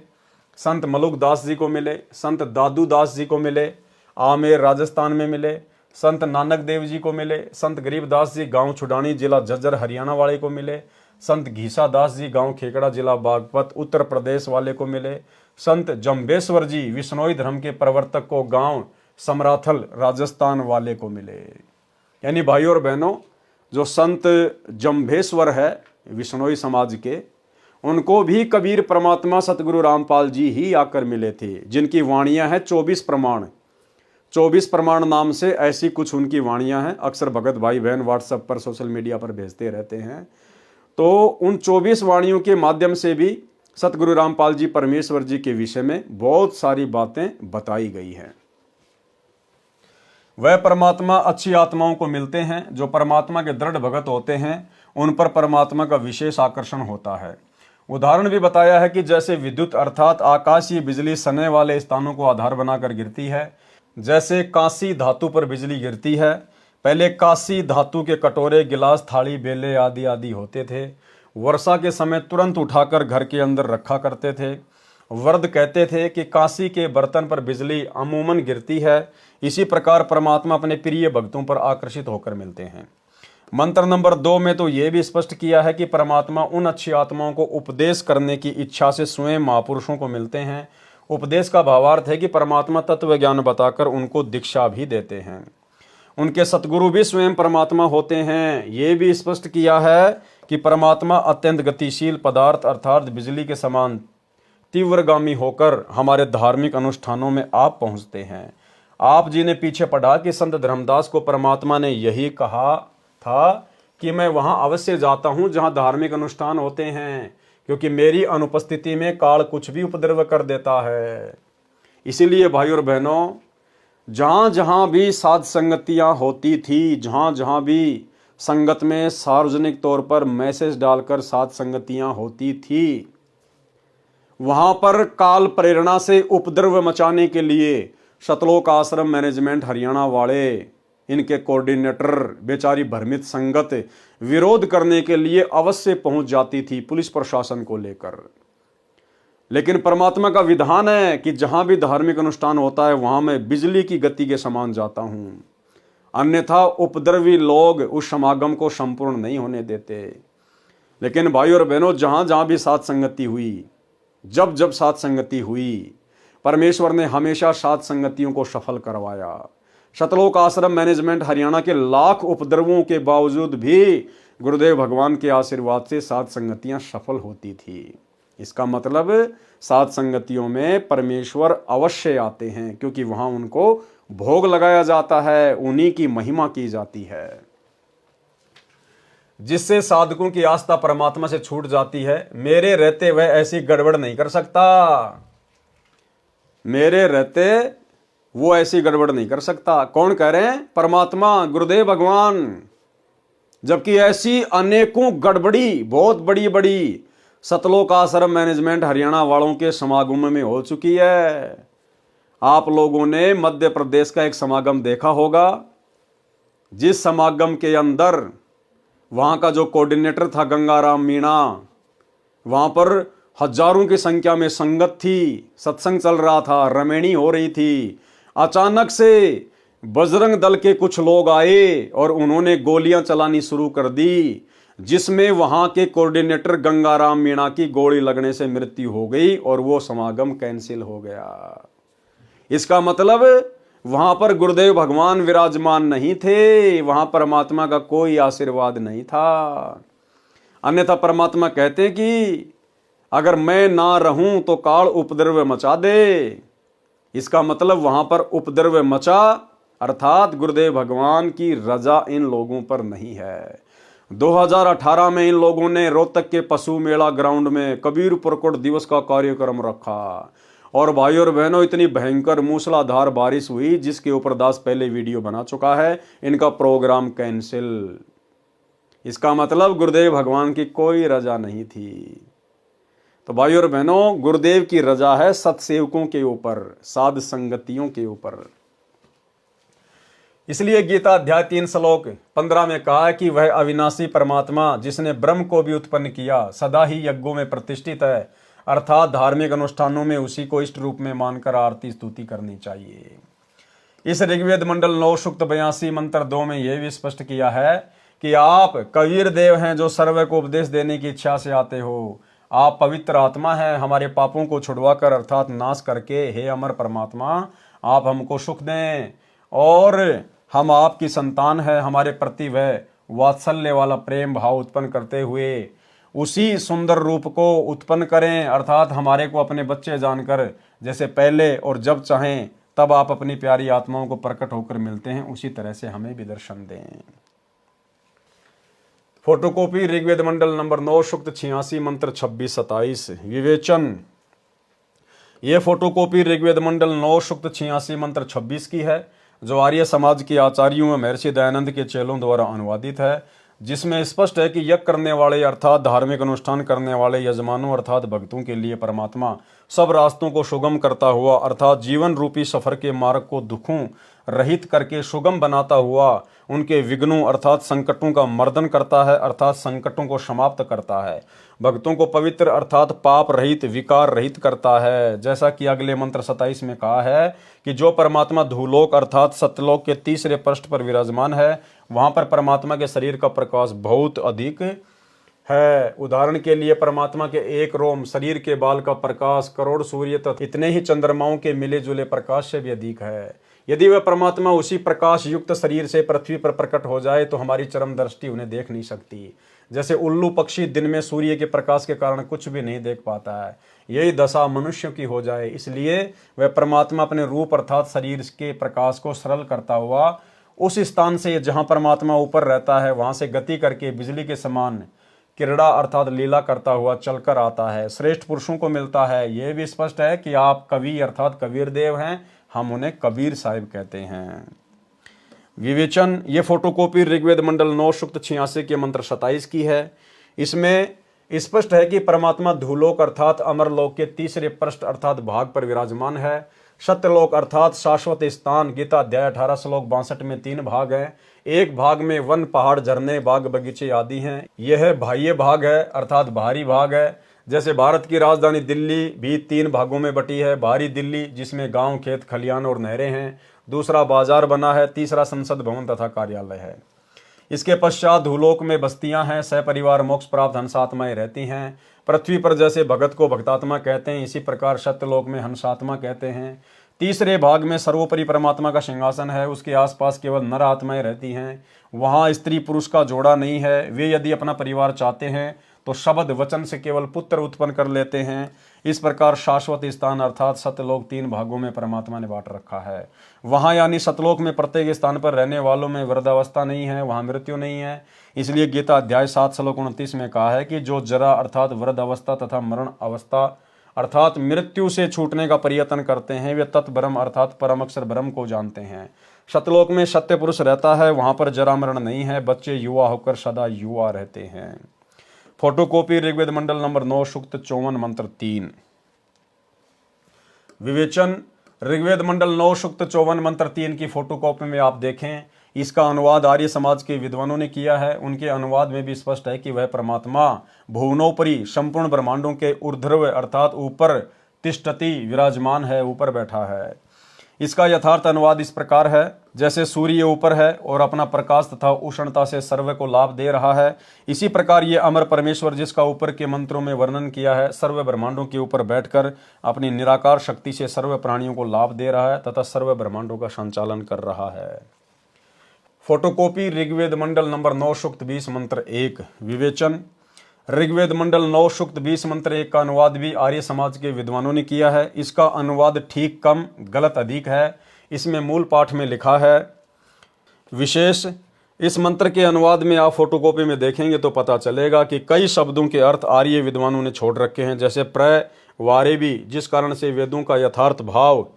संत मलुक दास जी को मिले, संत दादू दास जी को मिले, आमेर राजस्थान में मिले, संत नानक देव जी को मिले, संत गरीबदास जी गांव छुडानी जिला झज्जर हरियाणा वाले को मिले, संत घीसा दास जी गांव खेकड़ा जिला बागपत उत्तर प्रदेश वाले को मिले, संत जम्बेश्वर जी विश्नोई धर्म के प्रवर्तक को गांव समराथल राजस्थान वाले को मिले। यानी भाइयों और बहनों, जो संत जम्बेश्वर है विश्नोई समाज के, उनको भी कबीर परमात्मा सतगुरु रामपाल जी ही आकर मिले थे, जिनकी वाणियां हैं 24 प्रमाण। 24 प्रमाण नाम से ऐसी कुछ उनकी वाणियां हैं। अक्सर भगत भाई बहन व्हाट्सएप पर सोशल मीडिया पर भेजते रहते हैं। तो उन 24 वाणियों के माध्यम से भी सतगुरु रामपाल जी परमेश्वर जी के विषय में बहुत सारी बातें बताई गई हैं। वह परमात्मा अच्छी आत्माओं को मिलते हैं, जो परमात्मा के दृढ़ भगत होते हैं उन पर परमात्मा का विशेष आकर्षण होता है। उदाहरण भी बताया है कि जैसे विद्युत अर्थात आकाशीय बिजली सने वाले स्थानों को आधार बनाकर गिरती है, जैसे कांसी धातु पर बिजली गिरती है। पहले कांसी धातु के कटोरे, गिलास, थाली, बेले आदि आदि होते थे। वर्षा के समय तुरंत उठाकर घर के अंदर रखा करते थे। वर्द कहते थे कि कांसी के बर्तन पर बिजली अमूमन गिरती है। इसी प्रकार परमात्मा अपने प्रिय भक्तों पर आकर्षित होकर मिलते हैं। मंत्र नंबर 2 में तो यह भी स्पष्ट किया है कि परमात्मा उन अच्छी आत्माओं को उपदेश करने की इच्छा से स्वयं महापुरुषों को मिलते हैं। उपदेश का भावार्थ है कि परमात्मा तत्व ज्ञान बताकर उनको दीक्षा भी देते हैं। उनके सतगुरु भी स्वयं परमात्मा होते हैं। ये भी स्पष्ट किया है कि परमात्मा अत्यंत गतिशील पदार्थ अर्थात बिजली के समान तीव्रगामी होकर हमारे धार्मिक अनुष्ठानों में आप पहुंचते हैं। आप जी ने पीछे पढ़ा कि संत धर्मदास को परमात्मा ने यही कहा था कि मैं वहां अवश्य जाता हूं जहां धार्मिक अनुष्ठान होते हैं, क्योंकि मेरी अनुपस्थिति में काल कुछ भी उपद्रव कर देता है। इसीलिए भाई और बहनों, जहां जहां भी साध संगतियां होती थी, जहां जहां भी संगत में सार्वजनिक तौर पर मैसेज डालकर साध संगतियां होती थी, वहां पर काल प्रेरणा से उपद्रव मचाने के लिए सतलोक आश्रम मैनेजमेंट हरियाणा वाले, इनके कोऑर्डिनेटर, बेचारी भ्रमित संगत विरोध करने के लिए अवश्य पहुंच जाती थी पुलिस प्रशासन को लेकर। लेकिन परमात्मा का विधान है कि जहां भी धार्मिक अनुष्ठान होता है वहां मैं बिजली की गति के समान जाता हूं, अन्यथा उपद्रवी लोग उस समागम को संपूर्ण नहीं होने देते। लेकिन भाई और बहनों, जहां जहां भी साध संगति हुई, जब जब साध संगति हुई, परमेश्वर ने हमेशा साध संगतियों को सफल करवाया। सतलोक आश्रम मैनेजमेंट हरियाणा के लाख उपद्रवों के बावजूद भी गुरुदेव भगवान के आशीर्वाद से साध संगतियां सफल होती थी। इसका मतलब साध संगतियों में परमेश्वर अवश्य आते हैं, क्योंकि वहां उनको भोग लगाया जाता है, उन्हीं की महिमा की जाती है। जिससे साधकों की आस्था परमात्मा से छूट जाती है। मेरे रहते वह ऐसी गड़बड़ नहीं कर सकता, मेरे रहते वो ऐसी गड़बड़ नहीं कर सकता। कौन कह रहे हैं? परमात्मा, गुरुदेव भगवान। जबकि ऐसी अनेकों गड़बड़ी बहुत बड़ी बड़ी सतलोक आश्रम मैनेजमेंट हरियाणा वालों के समागम में हो चुकी है। आप लोगों ने मध्य प्रदेश का एक समागम देखा होगा, जिस समागम के अंदर वहां का जो कोऑर्डिनेटर था गंगाराम मीणा, वहां पर हजारों की संख्या में संगत थी, सत्संग चल रहा था, रमेणी हो रही थी। अचानक से बजरंग दल के कुछ लोग आए और उन्होंने गोलियां चलानी शुरू कर दी, जिसमें वहां के कोऑर्डिनेटर गंगाराम मीणा की गोली लगने से मृत्यु हो गई और वो समागम कैंसिल हो गया। इसका मतलब वहां पर गुरुदेव भगवान विराजमान नहीं थे, वहां परमात्मा का कोई आशीर्वाद नहीं था। अन्यथा परमात्मा कहते कि अगर मैं ना रहूं तो काल उपद्रव मचा दे। इसका मतलब वहां पर उपद्रव मचा, अर्थात गुरुदेव भगवान की रजा इन लोगों पर नहीं है। 2018 में इन लोगों ने रोहतक के पशु मेला ग्राउंड में कबीर प्रकट दिवस का कार्यक्रम रखा, और भाई और बहनों, इतनी भयंकर मूसलाधार बारिश हुई जिसके ऊपर दास पहले वीडियो बना चुका है। इनका प्रोग्राम कैंसिल। इसका मतलब गुरुदेव भगवान की कोई रजा नहीं थी। तो भाई और बहनों, गुरुदेव की रजा है सत्सेवकों के ऊपर, साध संगतियों के ऊपर। इसलिए गीता अध्याय 3 श्लोक 15 में कहा है कि वह अविनाशी परमात्मा जिसने ब्रह्म को भी उत्पन्न किया सदा ही यज्ञों में प्रतिष्ठित है, अर्थात धार्मिक अनुष्ठानों में उसी को इष्ट रूप में मानकर आरती स्तुति करनी चाहिए। इस ऋग्वेद मंडल 9 सूक्त 82 मंत्र 2 में यह भी स्पष्ट किया है कि आप कबीर देव हैं जो सर्व को उपदेश देने की इच्छा से आते हो। आप पवित्र आत्मा है, हमारे पापों को छुड़वाकर अर्थात नाश करके हे अमर परमात्मा आप हमको सुख दें, और हम आपकी संतान है, हमारे प्रति वह वात्सल्य वाला प्रेम भाव उत्पन्न करते हुए उसी सुंदर रूप को उत्पन्न करें, अर्थात हमारे को अपने बच्चे जानकर जैसे पहले और जब चाहें तब आप अपनी प्यारी आत्माओं को प्रकट होकर मिलते हैं, उसी तरह से हमें भी दर्शन दें। फोटोकॉपी ऋग्वेद मंडल नंबर 9 सूक्त 86 मंत्र 26-27 विवेचन। ये फोटोकॉपी ऋग्वेद मंडल 9 सूक्त 86 मंत्र 26 की है, जो आर्य समाज के आचार्यों में महर्षि दयानंद के चेलों द्वारा अनुवादित है, जिसमें स्पष्ट है कि यज्ञ करने वाले अर्थात धार्मिक अनुष्ठान करने वाले यजमानों अर्थात भक्तों के लिए परमात्मा सब रास्तों को सुगम करता हुआ अर्थात जीवन रूपी सफर के मार्ग को दुखों रहित करके सुगम बनाता हुआ उनके विघ्नों अर्थात संकटों का मर्दन करता है अर्थात संकटों को समाप्त करता है, भक्तों को पवित्र अर्थात पाप रहित विकार रहित करता है। जैसा कि अगले मंत्र 27 में कहा है कि जो परमात्मा धूलोक अर्थात सत्यलोक के तीसरे पृष्ठ पर विराजमान है, वहां पर परमात्मा के शरीर का प्रकाश बहुत अधिक है। उदाहरण के लिए परमात्मा के एक रोम शरीर के बाल का प्रकाश करोड़ सूर्य तथा इतने ही चंद्रमाओं के मिले जुले प्रकाश से भी अधिक है। यदि वह परमात्मा उसी प्रकाश युक्त शरीर से पृथ्वी पर प्रकट हो जाए तो हमारी चरम दृष्टि उन्हें देख नहीं सकती। जैसे उल्लू पक्षी दिन में सूर्य के प्रकाश के कारण कुछ भी नहीं देख पाता है, यही दशा मनुष्यों की हो जाए। इसलिए वह परमात्मा अपने रूप अर्थात शरीर के प्रकाश को सरल करता हुआ उस स्थान से जहां परमात्मा ऊपर रहता है वहां से गति करके बिजली के समान क्रीड़ा अर्थात लीला करता हुआ चलकर आता है, श्रेष्ठ पुरुषों को मिलता है। यह भी स्पष्ट है कि आप कवि अर्थात कबीर देव हैं, हम उन्हें कबीर साहिब कहते हैं। विवेचन। ये फोटोकॉपी ऋग्वेद मंडल 9 सूक्त 86 के मंत्र 27 की है। इसमें स्पष्ट है कि परमात्मा धूलोक अर्थात अमरलोक के तीसरे पृष्ठ अर्थात भाग पर विराजमान है। सत्यलोक अर्थात शाश्वत स्थान गीता अध्याय 18 श्लोक 62 में 3 भाग हैं। एक भाग में वन पहाड़ झरने बाग बगीचे आदि हैं। यह बाह्य भाग है अर्थात बाहरी भाग है। जैसे भारत की राजधानी दिल्ली भी 3 भागों में बटी है। बाहरी दिल्ली जिसमें गांव खेत खलियान और नहरें हैं, दूसरा बाजार बना है, तीसरा संसद भवन तथा कार्यालय है। इसके पश्चात भूलोक में बस्तियां हैं, सहपरिवार मोक्ष प्राप्त हंसात्माएं रहती हैं। पृथ्वी पर जैसे भगत को भक्तात्मा कहते हैं, इसी प्रकार सत्यलोक में हंसात्मा कहते हैं। तीसरे भाग में सर्वोपरि परमात्मा का सिंहासन है, उसके आसपास केवल नर आत्माएं रहती हैं। वहाँ स्त्री पुरुष का जोड़ा नहीं है। वे यदि अपना परिवार चाहते हैं तो शब्द वचन से केवल पुत्र उत्पन्न कर लेते हैं। इस प्रकार शाश्वत स्थान अर्थात सत्यलोक 3 भागों में परमात्मा ने बांट रखा है। वहाँ यानी सतलोक में प्रत्येक स्थान पर रहने वालों में वृद्धावस्था नहीं है, वहाँ मृत्यु नहीं है। इसलिए गीता अध्याय 7 श्लोक 29 में कहा है कि जो जरा अर्थात वृद्ध अवस्था तथा मरण अवस्था अर्थात मृत्यु से छूटने का प्रयत्न करते हैं, वे तत्ब्रह्म अर्थात परम अक्षर ब्रह्म को जानते हैं। सतलोक में सत्य पुरुष रहता है, वहाँ पर जरा मरण नहीं है, बच्चे युवा होकर सदा युवा रहते हैं। फोटोकॉपी ऋग्वेद मंडल नंबर 9 सूक्त 54 मंत्र 3। विवेचन। ऋग्वेद मंडल 9 सूक्त 54 मंत्र 3 की फोटोकॉपी में आप देखें, इसका अनुवाद आर्य समाज के विद्वानों ने किया है। उनके अनुवाद में भी स्पष्ट है कि वह परमात्मा भुवनोपरि संपूर्ण ब्रह्मांडों के ऊर्ध्व अर्थात ऊपर तिष्ठति विराजमान है, ऊपर बैठा है। इसका यथार्थ अनुवाद इस प्रकार है, जैसे सूर्य ऊपर है और अपना प्रकाश तथा उष्णता से सर्व को लाभ दे रहा है, इसी प्रकार ये अमर परमेश्वर जिसका ऊपर के मंत्रों में वर्णन किया है, सर्व ब्रह्मांडों के ऊपर बैठकर अपनी निराकार शक्ति से सर्व प्राणियों को लाभ दे रहा है तथा सर्व ब्रह्मांडों का संचालन कर रहा है। फोटोकॉपी ऋग्वेद मंडल नंबर 9 सूक्त 20 मंत्र 1। विवेचन। ऋग्वेद मंडल 9 सूक्त 20 मंत्र 1 का अनुवाद भी आर्य समाज के विद्वानों ने किया है। इसका अनुवाद ठीक कम गलत अधिक है। इसमें मूल पाठ में लिखा है विशेष। इस मंत्र के अनुवाद में आप फोटोकॉपी में देखेंगे तो पता चलेगा कि कई शब्दों के अर्थ आर्य विद्वानों ने छोड़ रखे हैं, जैसे प्रय वारे भी, जिस कारण से वेदों का यथार्थ भाव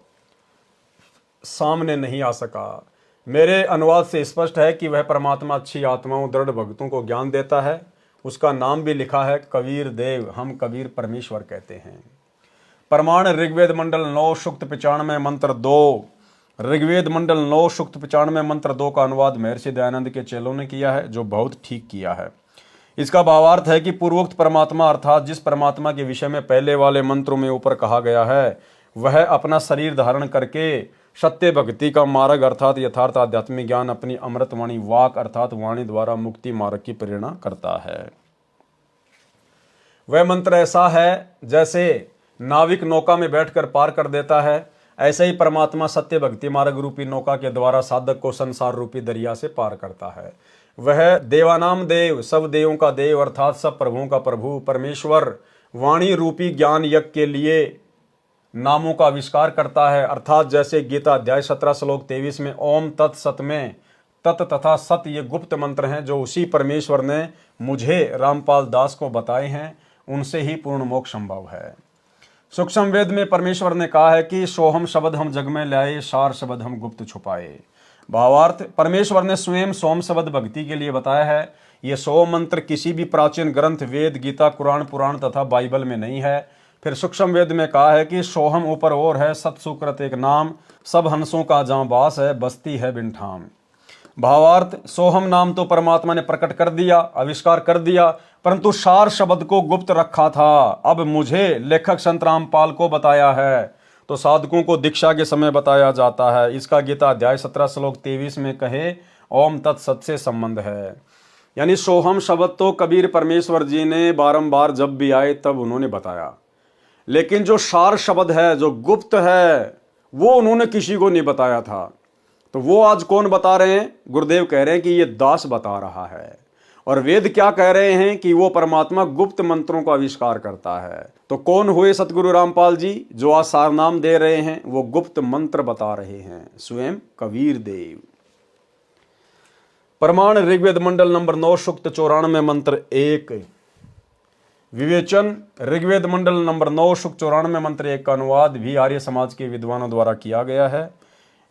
सामने नहीं आ सका। मेरे अनुवाद से स्पष्ट है कि वह परमात्मा अच्छी आत्माओं दृढ़ भक्तों को ज्ञान देता है। उसका नाम भी लिखा है कबीर देव, हम कबीर परमेश्वर कहते हैं। प्रमाण ऋग्वेद मंडल 9 सूक्त 95 मंत्र 2। ऋग्वेद मंडल 9 सूक्त 95 मंत्र 2 का अनुवाद महर्षि दयानंद के चेलों ने किया है, जो बहुत ठीक किया है। इसका भावार्थ है कि पूर्वोक्त परमात्मा अर्थात जिस परमात्मा के विषय में पहले वाले मंत्रों में ऊपर कहा गया है, वह अपना शरीर धारण करके सत्य भक्ति का मार्ग अर्थात यथार्थ आध्यात्मिक ज्ञान अपनी अमृतवाणी वाक अर्थात वाणी द्वारा मुक्ति मार्ग की प्रेरणा करता है। वह मंत्र ऐसा है जैसे नाविक नौका में बैठकर पार कर देता है, ऐसे ही परमात्मा सत्य भक्ति मार्ग रूपी नौका के द्वारा साधक को संसार रूपी दरिया से पार करता है। वह देवानाम देव, सब देवों का देव अर्थात सब प्रभुओं का प्रभु परमेश्वर वाणी रूपी ज्ञान यज्ञ के लिए नामों का आविष्कार करता है। अर्थात जैसे गीता अध्याय 17 श्लोक 23 में ओम तत्सत में तत् तथा सत ये गुप्त मंत्र हैं जो उसी परमेश्वर ने मुझे रामपाल दास को बताए हैं, उनसे ही पूर्ण मोक्ष संभव है। सूक्ष्म वेद में परमेश्वर ने कहा है कि सोहम शब्द हम जग में लाए, सार शब्द हम गुप्त छुपाए। भावार्थ, परमेश्वर ने स्वयं सोम शब्द भक्ति के लिए बताया है। ये 100 मंत्र किसी भी प्राचीन ग्रंथ वेद, गीता, कुरान, पुराण तथा बाइबल में नहीं है। फिर सूक्ष्म वेद में कहा है कि सोहम ऊपर और है, सत सुकृत एक नाम, सब हंसों का जहाँ वास है, बस्ती है बिनठाम। भावार्थ, सोहम नाम तो परमात्मा ने प्रकट कर दिया, आविष्कार कर दिया, परंतु सार शब्द को गुप्त रखा था। अब मुझे लेखक संत रामपाल को बताया है, तो साधकों को दीक्षा के समय बताया जाता है। इसका गीता अध्याय 17 श्लोक 23 में कहे ओम तत्सत से संबंध है। यानी सोहम शब्द तो कबीर परमेश्वर जी ने बारंबार जब भी आए तब उन्होंने बताया, लेकिन जो सार शब्द है, जो गुप्त है, वो उन्होंने किसी को नहीं बताया था। तो वो आज कौन बता रहे हैं? गुरुदेव कह रहे हैं कि ये दास बता रहा है। और वेद क्या कह रहे हैं कि वो परमात्मा गुप्त मंत्रों का आविष्कार करता है। तो कौन हुए सतगुरु रामपाल जी जो आज सार नाम दे रहे हैं? वो गुप्त मंत्र बता रहे हैं, स्वयं कबीर देव। प्रमाण ऋग्वेद मंडल नंबर 9 सूक्त 94 मंत्र 1। विवेचन ऋग्वेद मंडल नंबर 9 सूक्त 94 मंत्र 1 का अनुवाद भी आर्य समाज के विद्वानों द्वारा किया गया है।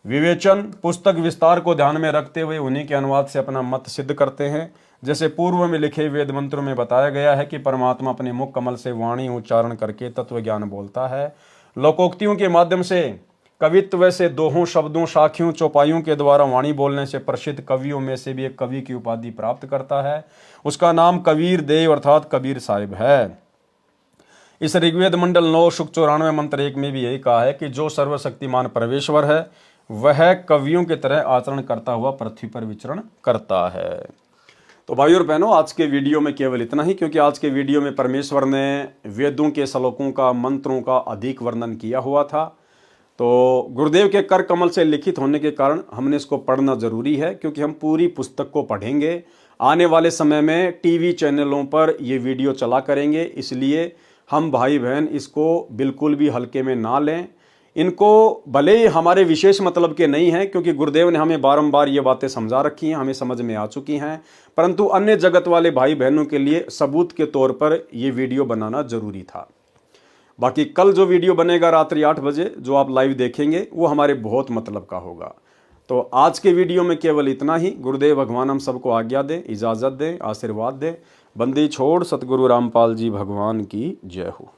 विवेचन पुस्तक विस्तार को ध्यान में रखते हुए उन्हीं के अनुवाद से अपना मत सिद्ध करते हैं। जैसे पूर्व में लिखे वेद मंत्रों में बताया गया है कि परमात्मा अपने मुख कमल से वाणी उच्चारण करके तत्व ज्ञान बोलता है। लोकोक्तियों के माध्यम से, कवित्व से, दोहों, शब्दों, साखियों, चौपाइयों के द्वारा वाणी बोलने से प्रसिद्ध कवियों में से भी एक कवि की उपाधि प्राप्त करता है। उसका नाम कबीर देव अर्थात कबीर साहिब है। इस ऋग्वेद मंडल 9 सूक्त 94 मंत्र 1 में भी यही कहा है कि जो सर्वशक्तिमान परमेश्वर है वह कवियों की तरह आचरण करता हुआ पृथ्वी पर विचरण करता है। तो भाइयों और बहनों, आज के वीडियो में केवल इतना ही, क्योंकि आज के वीडियो में परमेश्वर ने वेदों के श्लोकों का, मंत्रों का अधिक वर्णन किया हुआ था। तो गुरुदेव के कर कमल से लिखित होने के कारण हमने इसको पढ़ना जरूरी है, क्योंकि हम पूरी पुस्तक को पढ़ेंगे। आने वाले समय में टीवी चैनलों पर ये वीडियो चला करेंगे, इसलिए हम भाई बहन इसको बिल्कुल भी हल्के में ना लें। इनको भले ही हमारे विशेष मतलब के नहीं हैं, क्योंकि गुरुदेव ने हमें बारंबार ये बातें समझा रखी हैं, हमें समझ में आ चुकी हैं, परंतु अन्य जगत वाले भाई बहनों के लिए सबूत के तौर पर ये वीडियो बनाना जरूरी था। बाकी कल जो वीडियो बनेगा रात्रि 8 बजे जो आप लाइव देखेंगे वो हमारे बहुत मतलब का होगा। तो आज के वीडियो में केवल इतना ही। गुरुदेव भगवान हम सबको आज्ञा दें, इजाज़त दें, आशीर्वाद दें। बंदी छोड़ सतगुरु रामपाल जी भगवान की जय हो।